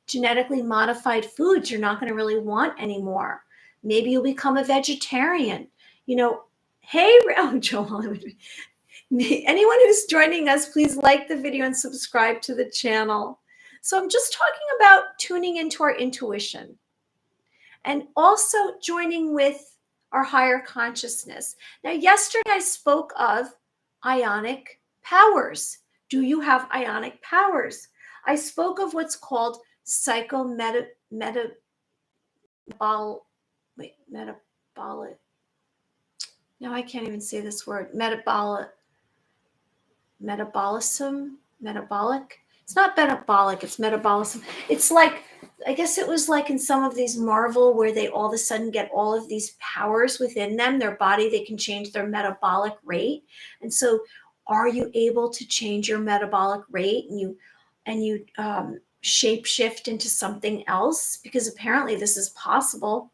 genetically modified foods you're not going to really want anymore. Maybe you'll become a vegetarian. Hey, Joel, anyone who's joining us, please like the video and subscribe to the channel. So I'm just talking about tuning into our intuition and also joining with our higher consciousness. Now, yesterday I spoke of ionic powers. Do you have ionic powers? I spoke of what's called metabolic. Now I can't even say this word. Metabolic. It's not metabolic, it's metabolism. It's like, I guess it was like in some of these Marvel where they all of a sudden get all of these powers within them, their body, they can change their metabolic rate. And so are you able to change your metabolic rate and you shape shift into something else? Because apparently this is possible.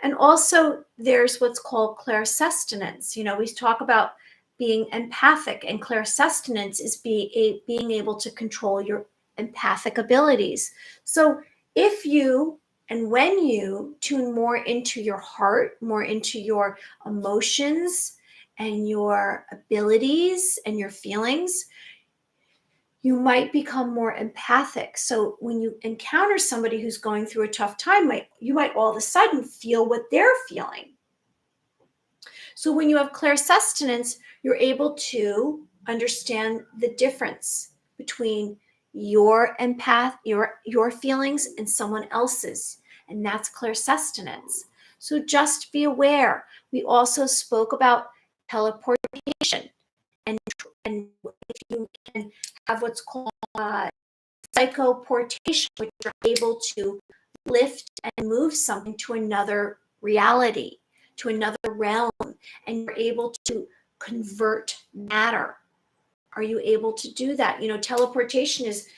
And also there's what's called clairsustenance. We talk about being empathic, and clairsustenance is being able to control your empathic abilities. So if you and when you tune more into your heart, more into your emotions and your abilities and your feelings, you might become more empathic. So when you encounter somebody who's going through a tough time, you might all of a sudden feel what they're feeling. So when you have clairsustenance, you're able to understand the difference between your your feelings and someone else's. And that's clairsustenance. So just be aware. We also spoke about teleportation. And if you can have what's called psychoportation, which you're able to lift and move something to another reality, to another realm, and you're able to convert matter. Are you able to do that? Teleportation is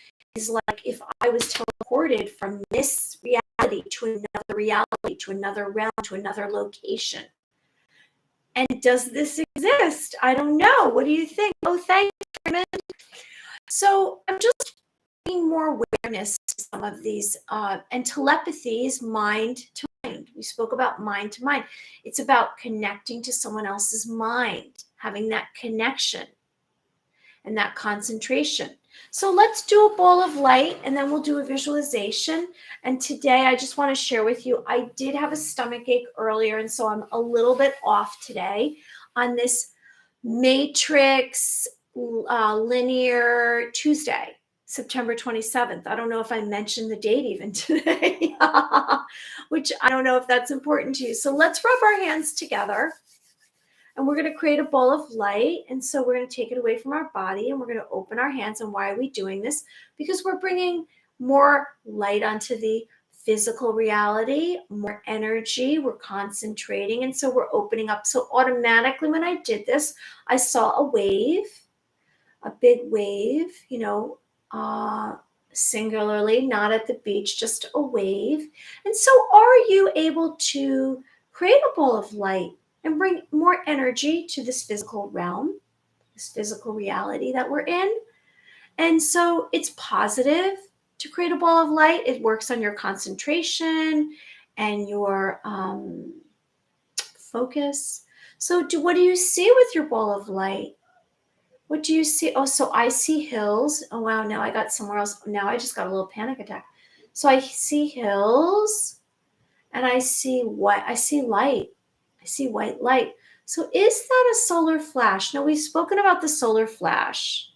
like if I was teleported from this reality to another realm, to another location. And does this exist? I don't know. What do you think? Oh, thank you, Raymond. So I'm just bringing more awareness to some of these. And telepathy is mind to mind. We spoke about mind to mind. It's about connecting to someone else's mind, having that connection and that concentration. So let's do a ball of light and then we'll do a visualization. And today I just want to share with you, I did have a stomach ache earlier, and so I'm a little bit off today on this matrix linear Tuesday, September 27th. I don't know if I mentioned the date even today, which I don't know if that's important to you. So let's rub our hands together. And we're going to create a ball of light. And so we're going to take it away from our body and we're going to open our hands. And why are we doing this? Because we're bringing more light onto the physical reality, more energy. We're concentrating. And so we're opening up. So automatically when I did this, I saw a wave, a big wave, singularly, not at the beach, just a wave. And so are you able to create a ball of light and bring more energy to this physical realm, this physical reality that we're in? And so it's positive to create a ball of light. It works on your concentration and your focus. So what do you see with your ball of light? What do you see? Oh, so I see hills. Oh, wow. Now I got somewhere else. Now I just got a little panic attack. So I see hills and I see what? I see light. I see white light. So is that a solar flash? Now we've spoken about the solar flash.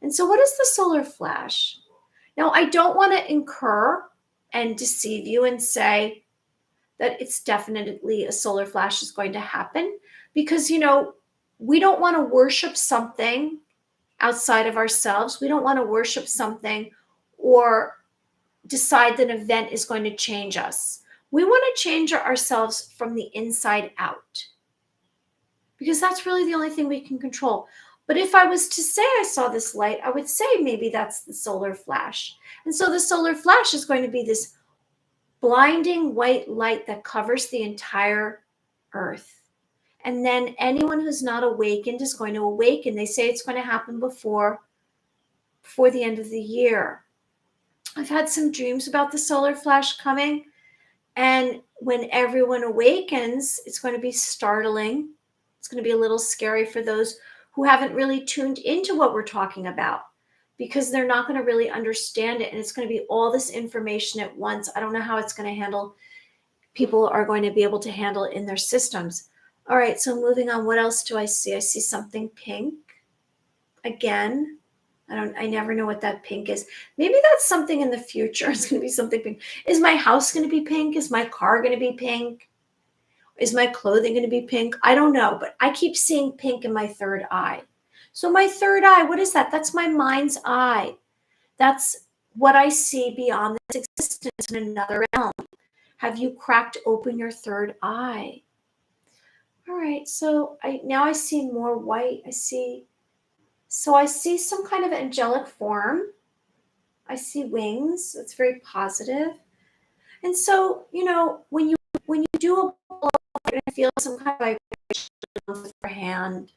And so what is the solar flash? Now I don't want to incur and deceive you and say that it's definitely a solar flash is going to happen because, we don't want to worship something outside of ourselves. We don't want to worship something or decide that an event is going to change us. We want to change ourselves from the inside out because that's really the only thing we can control. But if I was to say I saw this light, I would say maybe that's the solar flash. And so the solar flash is going to be this blinding white light that covers the entire earth. And then anyone who's not awakened is going to awaken. They say it's going to happen before the end of the year. I've had some dreams about the solar flash coming. And when everyone awakens, it's going to be startling. It's going to be a little scary for those who haven't really tuned into what we're talking about because they're not going to really understand it. And it's going to be all this information at once. I don't know how it's going to handle. People are going to be able to handle it in their systems. All right, so moving on, what else do I see? I see something pink. Again, I never know what that pink is. Maybe that's something in the future. It's going to be something pink. Is my house going to be pink? Is my car going to be pink? Is my clothing going to be pink? I don't know, but I keep seeing pink in my third eye. So my third eye, what is that? That's my mind's eye. That's what I see beyond this existence in another realm. Have you cracked open your third eye? All right, so now I see more white. I see some kind of angelic form. I see wings. It's very positive. And so, when you do a ball, you're going to feel some kind of vibration with your hand.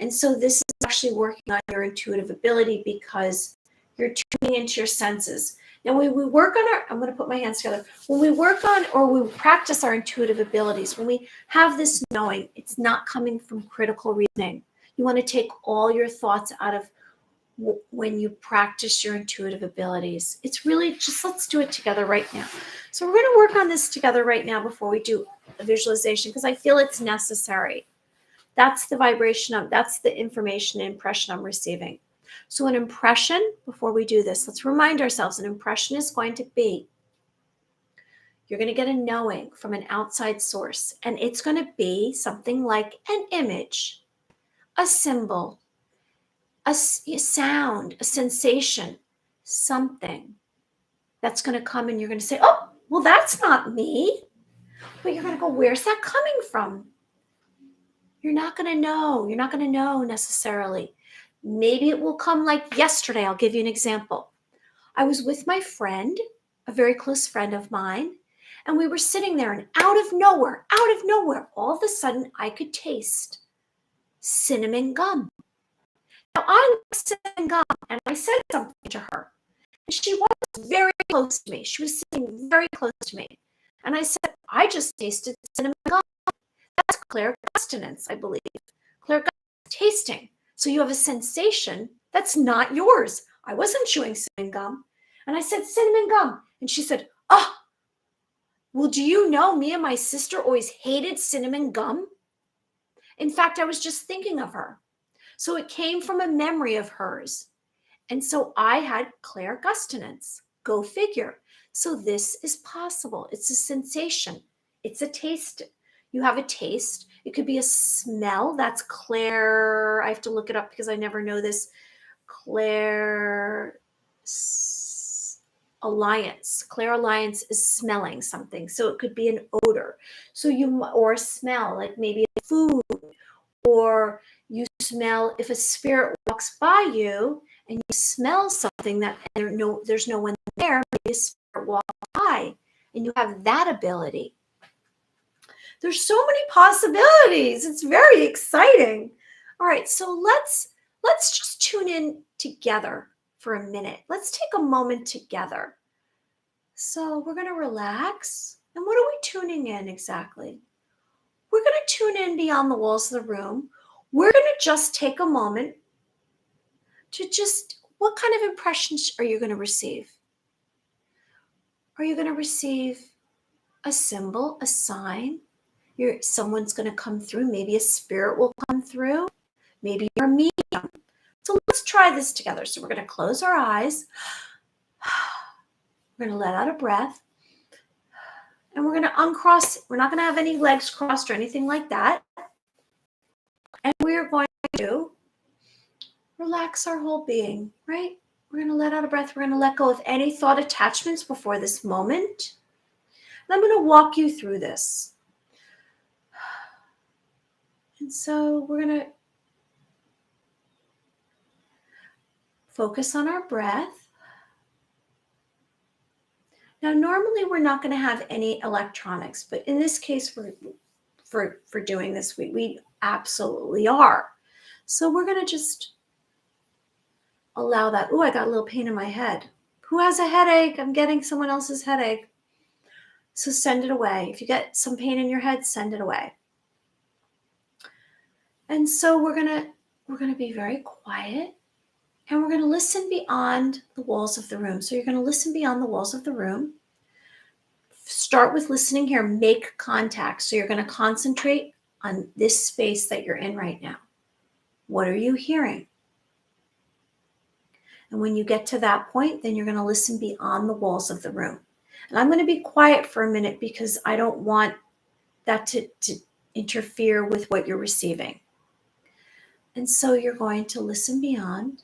And so this is actually working on your intuitive ability because you're tuning into your senses. Now, when we work on I'm going to put my hands together. When we work on or we practice our intuitive abilities, when we have this knowing, it's not coming from critical reasoning. You want to take all your thoughts out of when you practice your intuitive abilities. It's really just, let's do it together right now. So we're going to work on this together right now before we do a visualization because I feel it's necessary. That's the vibration that's the information and impression I'm receiving. So an impression, before we do this, let's remind ourselves, an impression is going to be, you're going to get a knowing from an outside source, and it's going to be something like an image, a symbol, a sound, a sensation, something that's going to come and you're going to say, oh, well, that's not me. But you're going to go, where's that coming from? You're not going to know. You're not going to know necessarily. Maybe it will come like yesterday. I'll give you an example. I was with my friend, a very close friend of mine, and we were sitting there, and out of nowhere, all of a sudden I could taste cinnamon gum. Now I like cinnamon gum, and I said something to her. And she was very close to me. She was sitting very close to me. And I said, I just tasted cinnamon gum. That's clairgustance, I believe. Clairgustance, tasting. So you have a sensation That's not yours. I wasn't chewing cinnamon gum. And I said, cinnamon gum. And she said, oh, well, do you know me and my sister always hated cinnamon gum? In fact, I was just thinking of her. So it came from a memory of hers. And so I had clairgustance. Go figure. So this is possible. It's a sensation. It's a taste. You have a taste. It could be a smell. That's clair. I have to look it up because I never know this. Clair alliance. Clair alliance is smelling something. So it could be an odor. So you, or a smell, like maybe food, or you smell, if a spirit walks by you and you smell something that there's no one there, maybe a spirit walks by, and you have that ability. There's so many possibilities. It's very exciting. All right, so let's just tune in together for a minute. Let's take a moment together. So we're going to relax. And what are we tuning in exactly? We're going to tune in beyond the walls of the room. We're going to just take a moment to just, what kind of impressions are you going to receive? Are you going to receive a symbol, a sign? Someone's going to come through. Maybe a spirit will come through. Maybe you're a medium. So let's try this together. So we're going to close our eyes. We're going to let out a breath. And we're going to uncross. We're not going to have any legs crossed or anything like that. And we're going to relax our whole being, right? We're going to let out a breath. We're going to let go of any thought attachments before this moment. And I'm going to walk you through this. And so we're going to focus on our breath. Now, normally we're not going to have any electronics, but in this case, for doing this, we absolutely are. So we're going to just allow that. Oh, I got a little pain in my head. Who has a headache? I'm getting someone else's headache. So send it away. If you get some pain in your head, send it away. And so we're going to be very quiet, and we're going to listen beyond the walls of the room. So you're going to listen beyond the walls of the room. Start with listening here. Make contact. So you're going to concentrate on this space that you're in right now. What are you hearing? And when you get to that point, then you're going to listen beyond the walls of the room. And I'm going to be quiet for a minute because I don't want that to interfere with what you're receiving. And so you're going to listen beyond.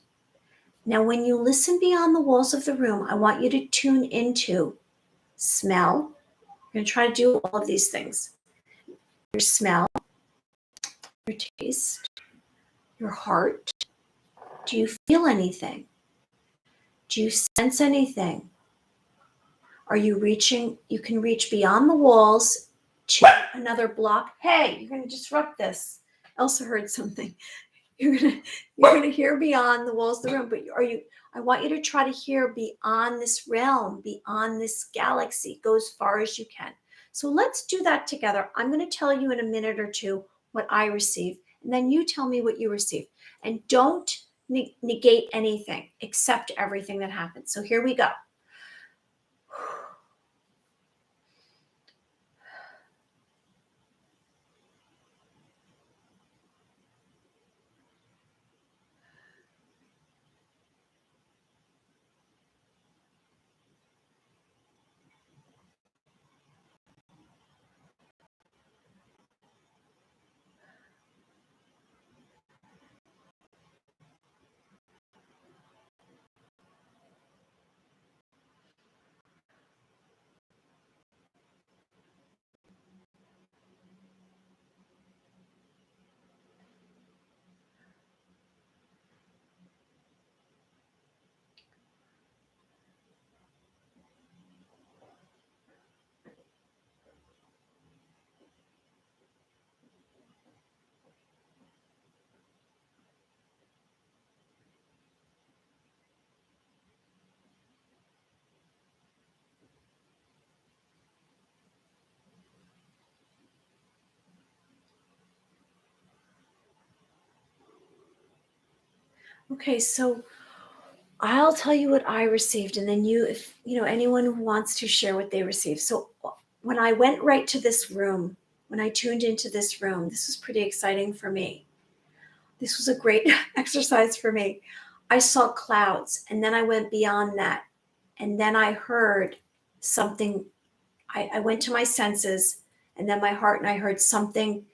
Now, when you listen beyond the walls of the room, I want you to tune into smell. You're going to try to do all of these things. Your smell, your taste, your heart. Do you feel anything? Do you sense anything? Are you reaching? You can reach beyond the walls to another block. Hey, you're going to disrupt this. Elsa heard something. You're gonna hear beyond the walls of the room, but I want you to try to hear beyond this realm, beyond this galaxy. Go as far as you can. So let's do that together. I'm going to tell you in a minute or two what I receive, and then you tell me what you receive. And don't negate anything, accept everything that happens. So here we go. Okay, so I'll tell you what I received, and then if anyone who wants to share what they received. So when I went right to this room, when I tuned into this room, this was pretty exciting for me. This was a great exercise for me. I saw clouds, and then I went beyond that, and then I heard something. I went to my senses, and then my heart, and I heard something,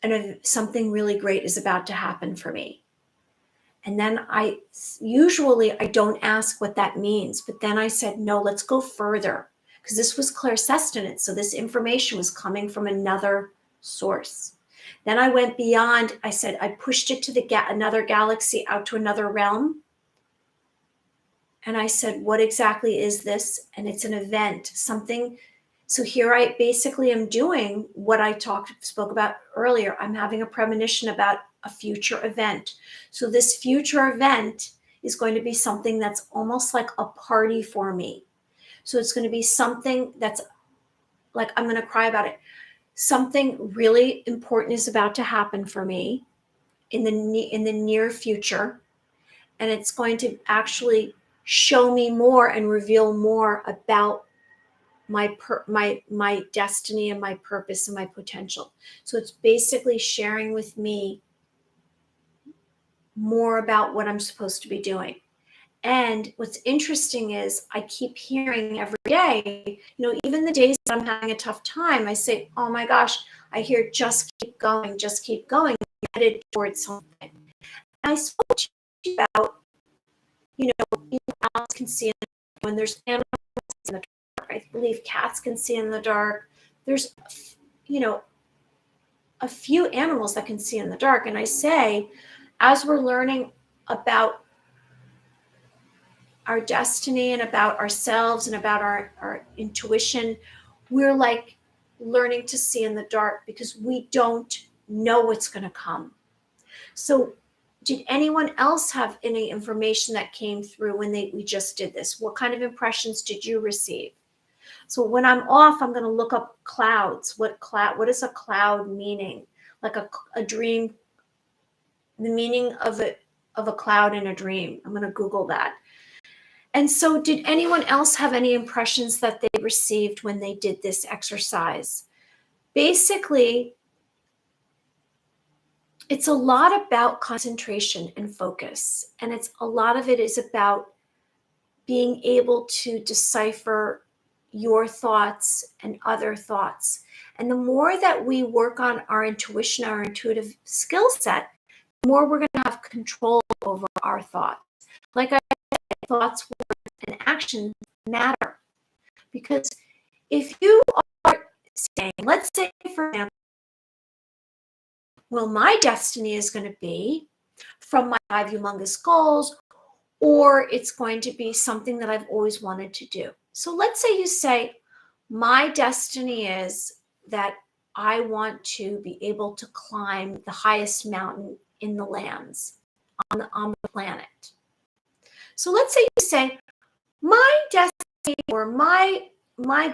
and something really great is about to happen for me. And then I don't ask what that means, but then I said, no, let's go further, because this was clairsestinence. So this information was coming from another source. Then I went beyond. I said, I pushed it to another galaxy, out to another realm. And I said, what exactly is this? And it's an event, something. So here I basically am doing what I spoke about earlier. I'm having a premonition about a future event. So this future event is going to be something that's almost like a party for me. So it's going to be something that's like, I'm going to cry about it. Something really important is about to happen for me in the near future. And it's going to actually show me more and reveal more about my destiny and my purpose and my potential. So it's basically sharing with me more about what I'm supposed to be doing. And what's interesting is I keep hearing every day, even the days that I'm having a tough time, I say, oh my gosh, I hear just keep going, headed towards something. And I spoke to you about, animals can see when there's animals in the dark. I believe cats can see in the dark. There's, a few animals that can see in the dark. And I say, as we're learning about our destiny and about ourselves and about our intuition, we're like learning to see in the dark because we don't know what's going to come. So did anyone else have any information that came through when we just did this? What kind of impressions did you receive? So when I'm off, I'm going to look up clouds. What is a cloud meaning? Like a dream, the meaning of a cloud in a dream. I'm going to Google that. And so did anyone else have any impressions that they received when they did this exercise? Basically, it's a lot about concentration and focus. And a lot of it is about being able to decipher your thoughts and other thoughts. And the more that we work on our intuition, our intuitive skill set, the more we're going to have control over our thoughts. Like I said, thoughts, words, and actions matter. Because if you are saying, let's say, for example, well, my destiny is going to be from my 5 humongous goals, or it's going to be something that I've always wanted to do. So let's say you say, my destiny is that I want to be able to climb the highest mountain in the lands on the planet. So let's say you say, my destiny or my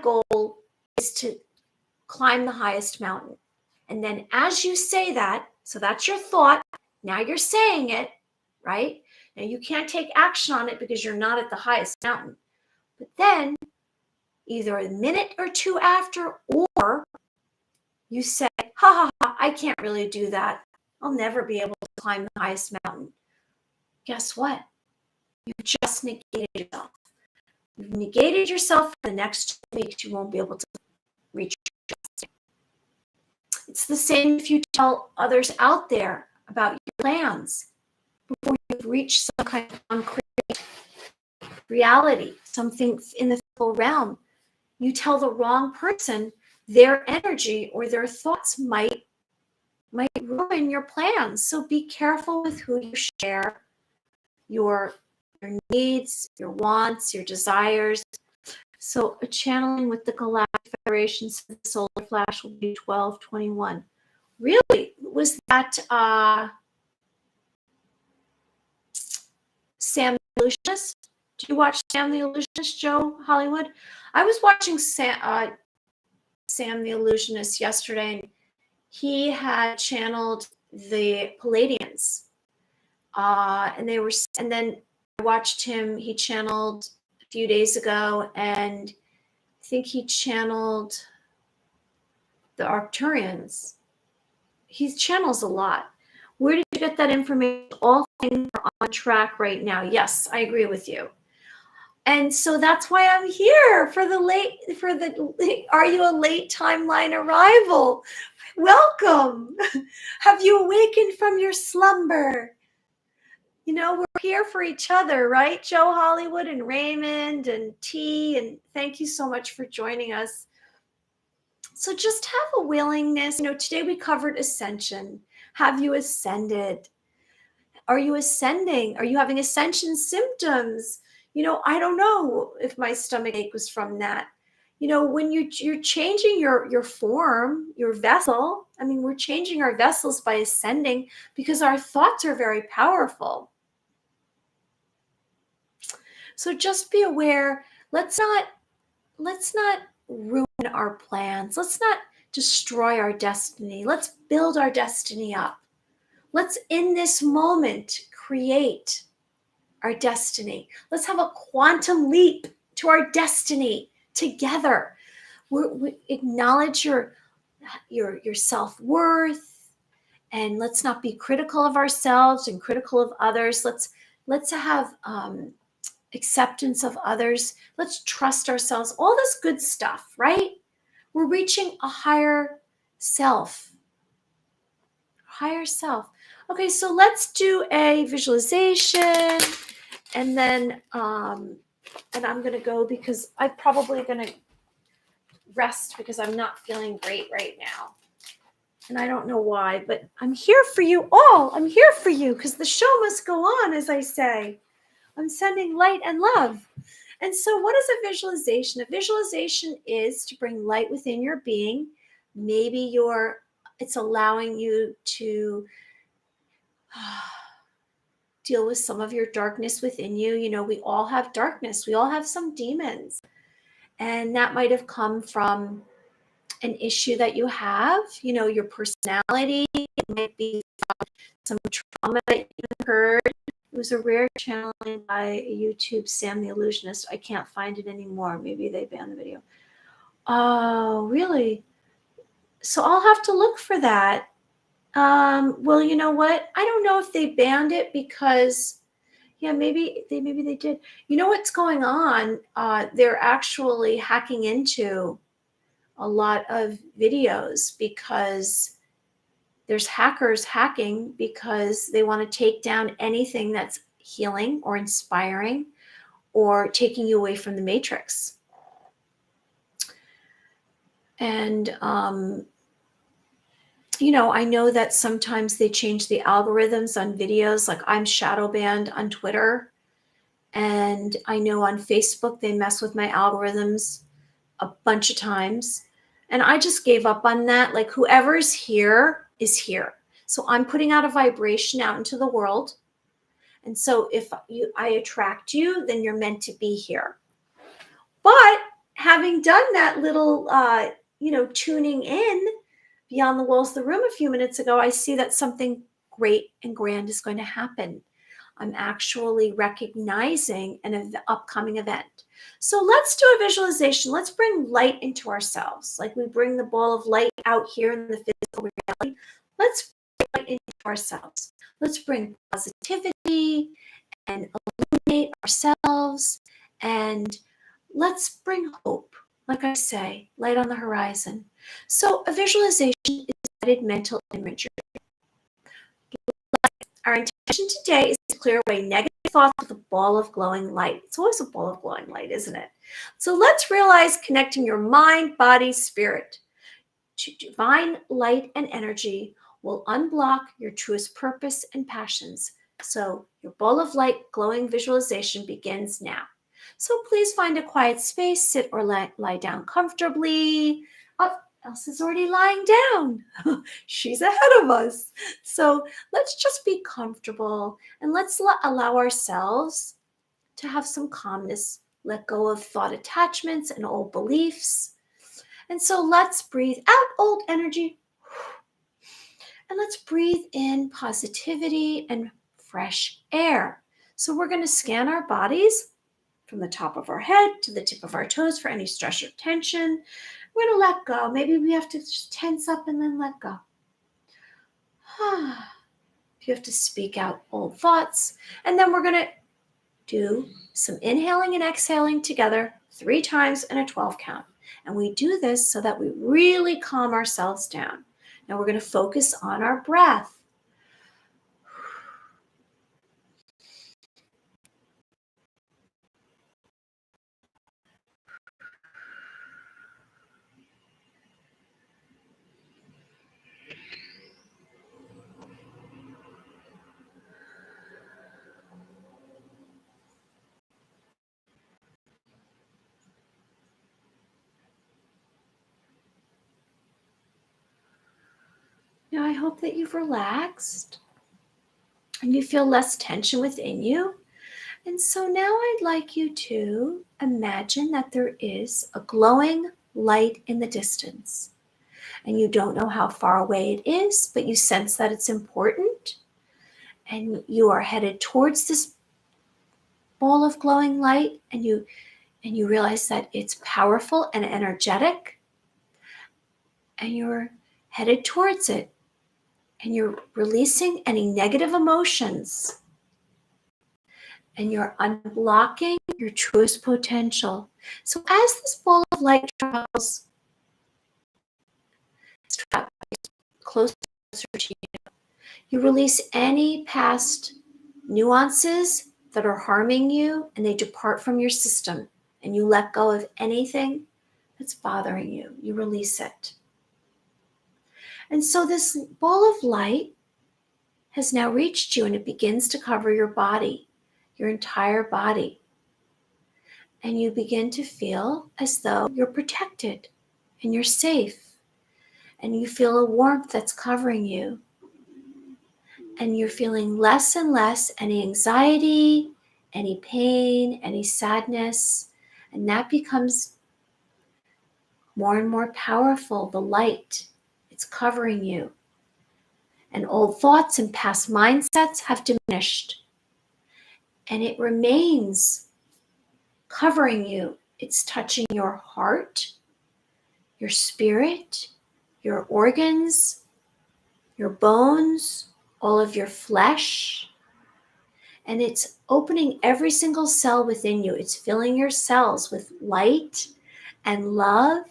goal is to climb the highest mountain. And then as you say that, so that's your thought, now you're saying it, right? Now you can't take action on it because you're not at the highest mountain. But then either a minute or two after, or you say, ha ha ha, I can't really do that. I'll never be able to climb the highest mountain. Guess what? You just negated yourself. You've negated yourself for the next 2 weeks. You won't be able to reach your destiny. It's the same if you tell others out there about your plans before you've reached some kind of concrete reality, something in the physical realm. You tell the wrong person, their energy or their thoughts might ruin your plans. So be careful with who you share your needs, your wants, your desires. So a channeling with the Galactic Federation says the solar flash will be 12/21. Really? Was that Sam the Illusionist? Did you watch Sam the Illusionist, Joe Hollywood? I was watching Sam the Illusionist yesterday, and he had channeled the Palladians. And then I watched him. He channeled a few days ago, and I think he channeled the Arcturians. He channels a lot. Where did you get that information? All things are on track right now. Yes, I agree with you. And so that's why I'm here for are you a late timeline arrival? Welcome. Have you awakened from your slumber? You know, we're here for each other, right? Joe Hollywood and Raymond and T, and thank you so much for joining us. So just have a willingness. Today we covered ascension. Have you ascended? Are you ascending? Are you having ascension symptoms? I don't know if my stomach ache was from that. When you're changing your form, your vessel, we're changing our vessels by ascending because our thoughts are very powerful. So just be aware. Let's not ruin our plans. Let's not destroy our destiny. Let's build our destiny up. Let's, in this moment, create our destiny. Let's have a quantum leap to our destiny together. We acknowledge your self-worth, and let's not be critical of ourselves and critical of others. Let's have acceptance of others. Let's trust ourselves. All this good stuff, right? We're reaching a higher self. Okay, so let's do a visualization, and then and I'm going to go because I'm probably going to rest because I'm not feeling great right now. And I don't know why, but I'm here for you all. I'm here for you because the show must go on, as I say. I'm sending light and love. And so what is a visualization? A visualization is to bring light within your being. Maybe it's allowing you to deal with some of your darkness within you. We all have darkness. We all have some demons. And that might have come from an issue that you have, your personality. It might be some trauma that you heard. It was a rare channeling by YouTube, Sam the Illusionist. I can't find it anymore. Maybe they banned the video. Oh, really? So I'll have to look for that. Well, you know what? I don't know if they banned it because, yeah, maybe they did. You know what's going on? They're actually hacking into a lot of videos because there's hackers hacking because they want to take down anything that's healing or inspiring or taking you away from the matrix. And, I know that sometimes they change the algorithms on videos, like I'm shadow banned on Twitter. And I know on Facebook, they mess with my algorithms a bunch of times. And I just gave up on that. Like whoever's here is here. So I'm putting out a vibration out into the world. And so if I attract you, then you're meant to be here. But having done that little, tuning in beyond the walls of the room a few minutes ago, I see that something great and grand is going to happen. I'm actually recognizing an upcoming event. So let's do a visualization. Let's bring light into ourselves. Like we bring the ball of light out here in the physical reality. Let's bring light into ourselves. Let's bring positivity and illuminate ourselves. And let's bring hope. Like I say, light on the horizon. So a visualization is guided mental imagery. Our intention today is to clear away negative thoughts with a ball of glowing light. It's always a ball of glowing light, isn't it? So let's realize connecting your mind, body, spirit to divine light and energy will unblock your truest purpose and passions. So your ball of light glowing visualization begins now. So please find a quiet space, sit or lie down comfortably. Oh, Elsa's already lying down. She's ahead of us. So let's just be comfortable and let's allow ourselves to have some calmness, let go of thought attachments and old beliefs. And so let's breathe out old energy and let's breathe in positivity and fresh air. So we're going to scan our bodies from the top of our head to the tip of our toes for any stress or tension. We're going to let go. Maybe we have to just tense up and then let go. If you have to speak out old thoughts. And then we're going to do some inhaling and exhaling together 3 times in a 12 count. And we do this so that we really calm ourselves down. Now we're going to focus on our breath. Now I hope that you've relaxed and you feel less tension within you. And so now I'd like you to imagine that there is a glowing light in the distance. And you don't know how far away it is, but you sense that it's important. And you are headed towards this ball of glowing light, and you realize that it's powerful and energetic. And you're headed towards it. And you're releasing any negative emotions. And you're unblocking your truest potential. So as this ball of light travels closer to you, you release any past nuances that are harming you, and they depart from your system, and you let go of anything that's bothering you. You release it. And so this ball of light has now reached you, and it begins to cover your body, your entire body. And you begin to feel as though you're protected and you're safe. And you feel a warmth that's covering you. And you're feeling less and less any anxiety, any pain, any sadness. And that becomes more and more powerful, the light. It's covering you. And old thoughts and past mindsets have diminished. And it remains covering you. It's touching your heart, your spirit, your organs, your bones, all of your flesh. And it's opening every single cell within you. It's filling your cells with light and love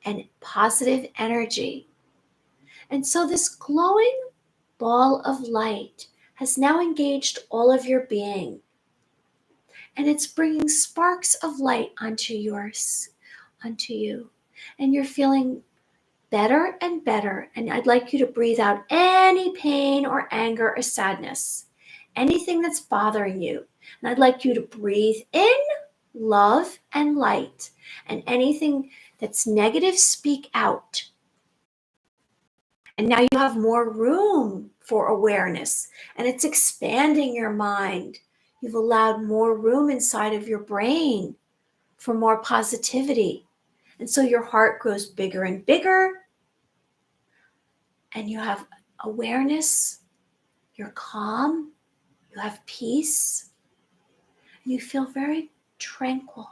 and positive energy. And so this glowing ball of light has now engaged all of your being. And it's bringing sparks of light onto you. And you're feeling better and better. And I'd like you to breathe out any pain or anger or sadness, anything that's bothering you. And I'd like you to breathe in love and light. And anything that's negative, speak out. And now you have more room for awareness. And it's expanding your mind. You've allowed more room inside of your brain for more positivity. And so your heart grows bigger and bigger. And you have awareness. You're calm. You have peace. And you feel very tranquil.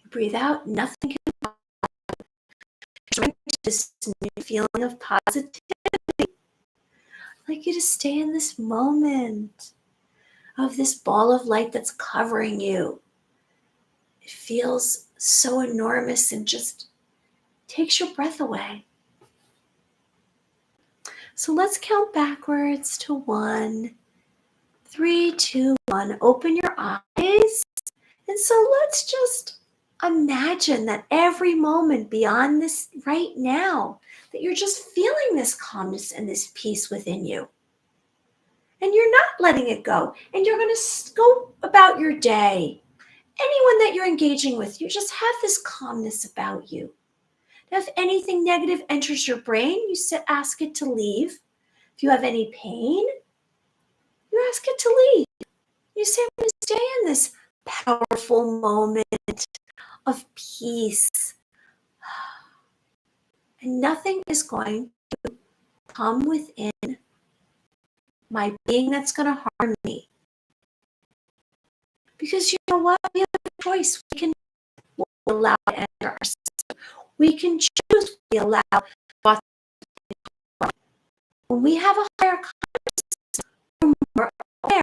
You breathe out. Nothing can bring this new feeling of positivity. I'd like you to stay in this moment of this ball of light that's covering you. It feels so enormous and just takes your breath away. So let's count backwards to 1, 3, 2, 1. Open your eyes. And so let's just imagine that every moment beyond this right now, that you're just feeling this calmness and this peace within you. And you're not letting it go. And you're going to go about your day. Anyone that you're engaging with, you just have this calmness about you. Now, if anything negative enters your brain, you ask it to leave. If you have any pain, you ask it to leave. You say, I'm going to stay in this powerful moment of peace. And nothing is going to come within my being that's going to harm me. Because you know what? We have a choice. We can allow it to enter our system. We can choose. We allow thoughts. When we have a higher consciousness, we're more aware.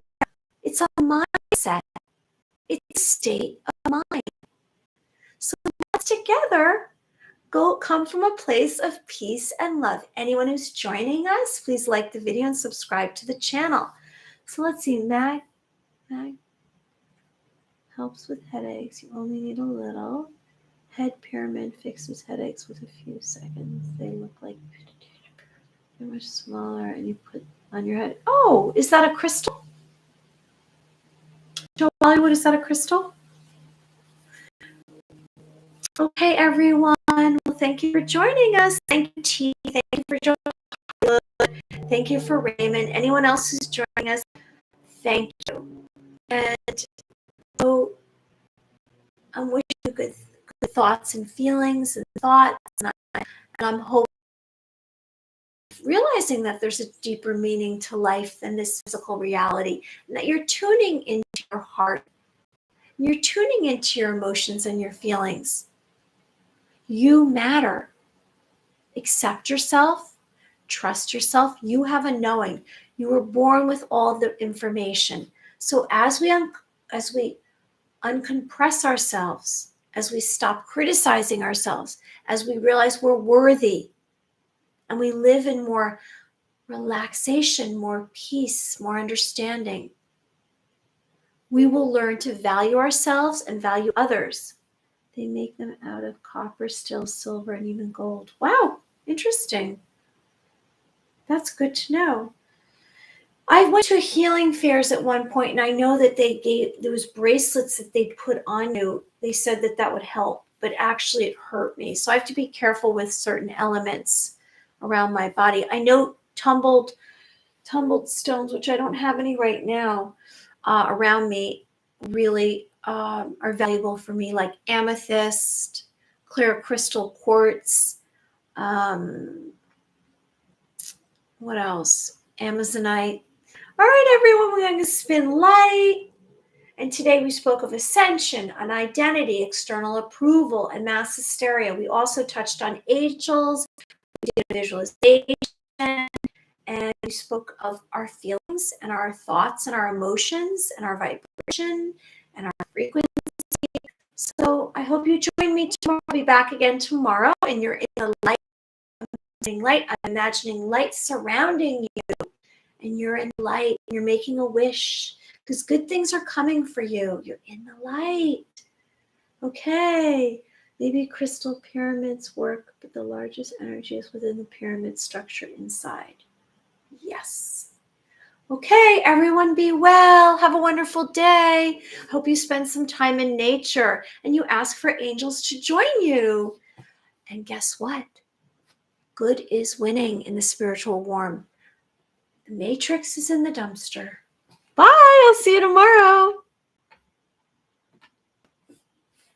It's a mindset. It's a state of mind. So let's together come from a place of peace and love. Anyone who's joining us, please like the video and subscribe to the channel. So let's see, Mag helps with headaches. You only need a little. Head pyramid fixes headaches with a few seconds. They look like they're much smaller, and you put on your head. Oh, is that a crystal? Joe Bollywood, is that a crystal? Okay, everyone. Well, thank you for joining us. Thank you, T. Thank you for joining. Thank you for Raymond. Anyone else who's joining us, thank you. And so I'm wishing you good thoughts and feelings and thoughts. And I'm hoping, realizing that there's a deeper meaning to life than this physical reality, and that you're tuning into your heart. You're tuning into your emotions and your feelings. You matter. Accept yourself. Trust yourself. You have a knowing. You were born with all the information. So as we uncompress ourselves, as we stop criticizing ourselves, as we realize we're worthy, and we live in more relaxation, more peace, more understanding, we will learn to value ourselves and value others. They make them out of copper, steel, silver, and even gold. Wow, interesting. That's good to know. I went to healing fairs at one point, and I know that there was bracelets that they put on you. They said that would help, but actually it hurt me. So I have to be careful with certain elements around my body. I know tumbled stones, which I don't have any right now, around me, really are valuable for me, like amethyst, clear crystal quartz. What else? Amazonite. All right, everyone, we're going to spin light. And today we spoke of ascension, on identity, external approval, and mass hysteria. We also touched on angels, we did visualization, and we spoke of our feelings and our thoughts and our emotions and our vibration and our frequency. So I hope you join me tomorrow. I'll be back again tomorrow, and you're in the light. I'm imagining light surrounding you, and you're in light. You're making a wish because good things are coming for you. You're in the light. Okay. Maybe crystal pyramids work, but the largest energy is within the pyramid structure inside. Yes. Okay, everyone, be well. Have a wonderful day. Hope you spend some time in nature and you ask for angels to join you. And guess what? Good is winning in the spiritual war. The matrix is in the dumpster. Bye. I'll see you tomorrow.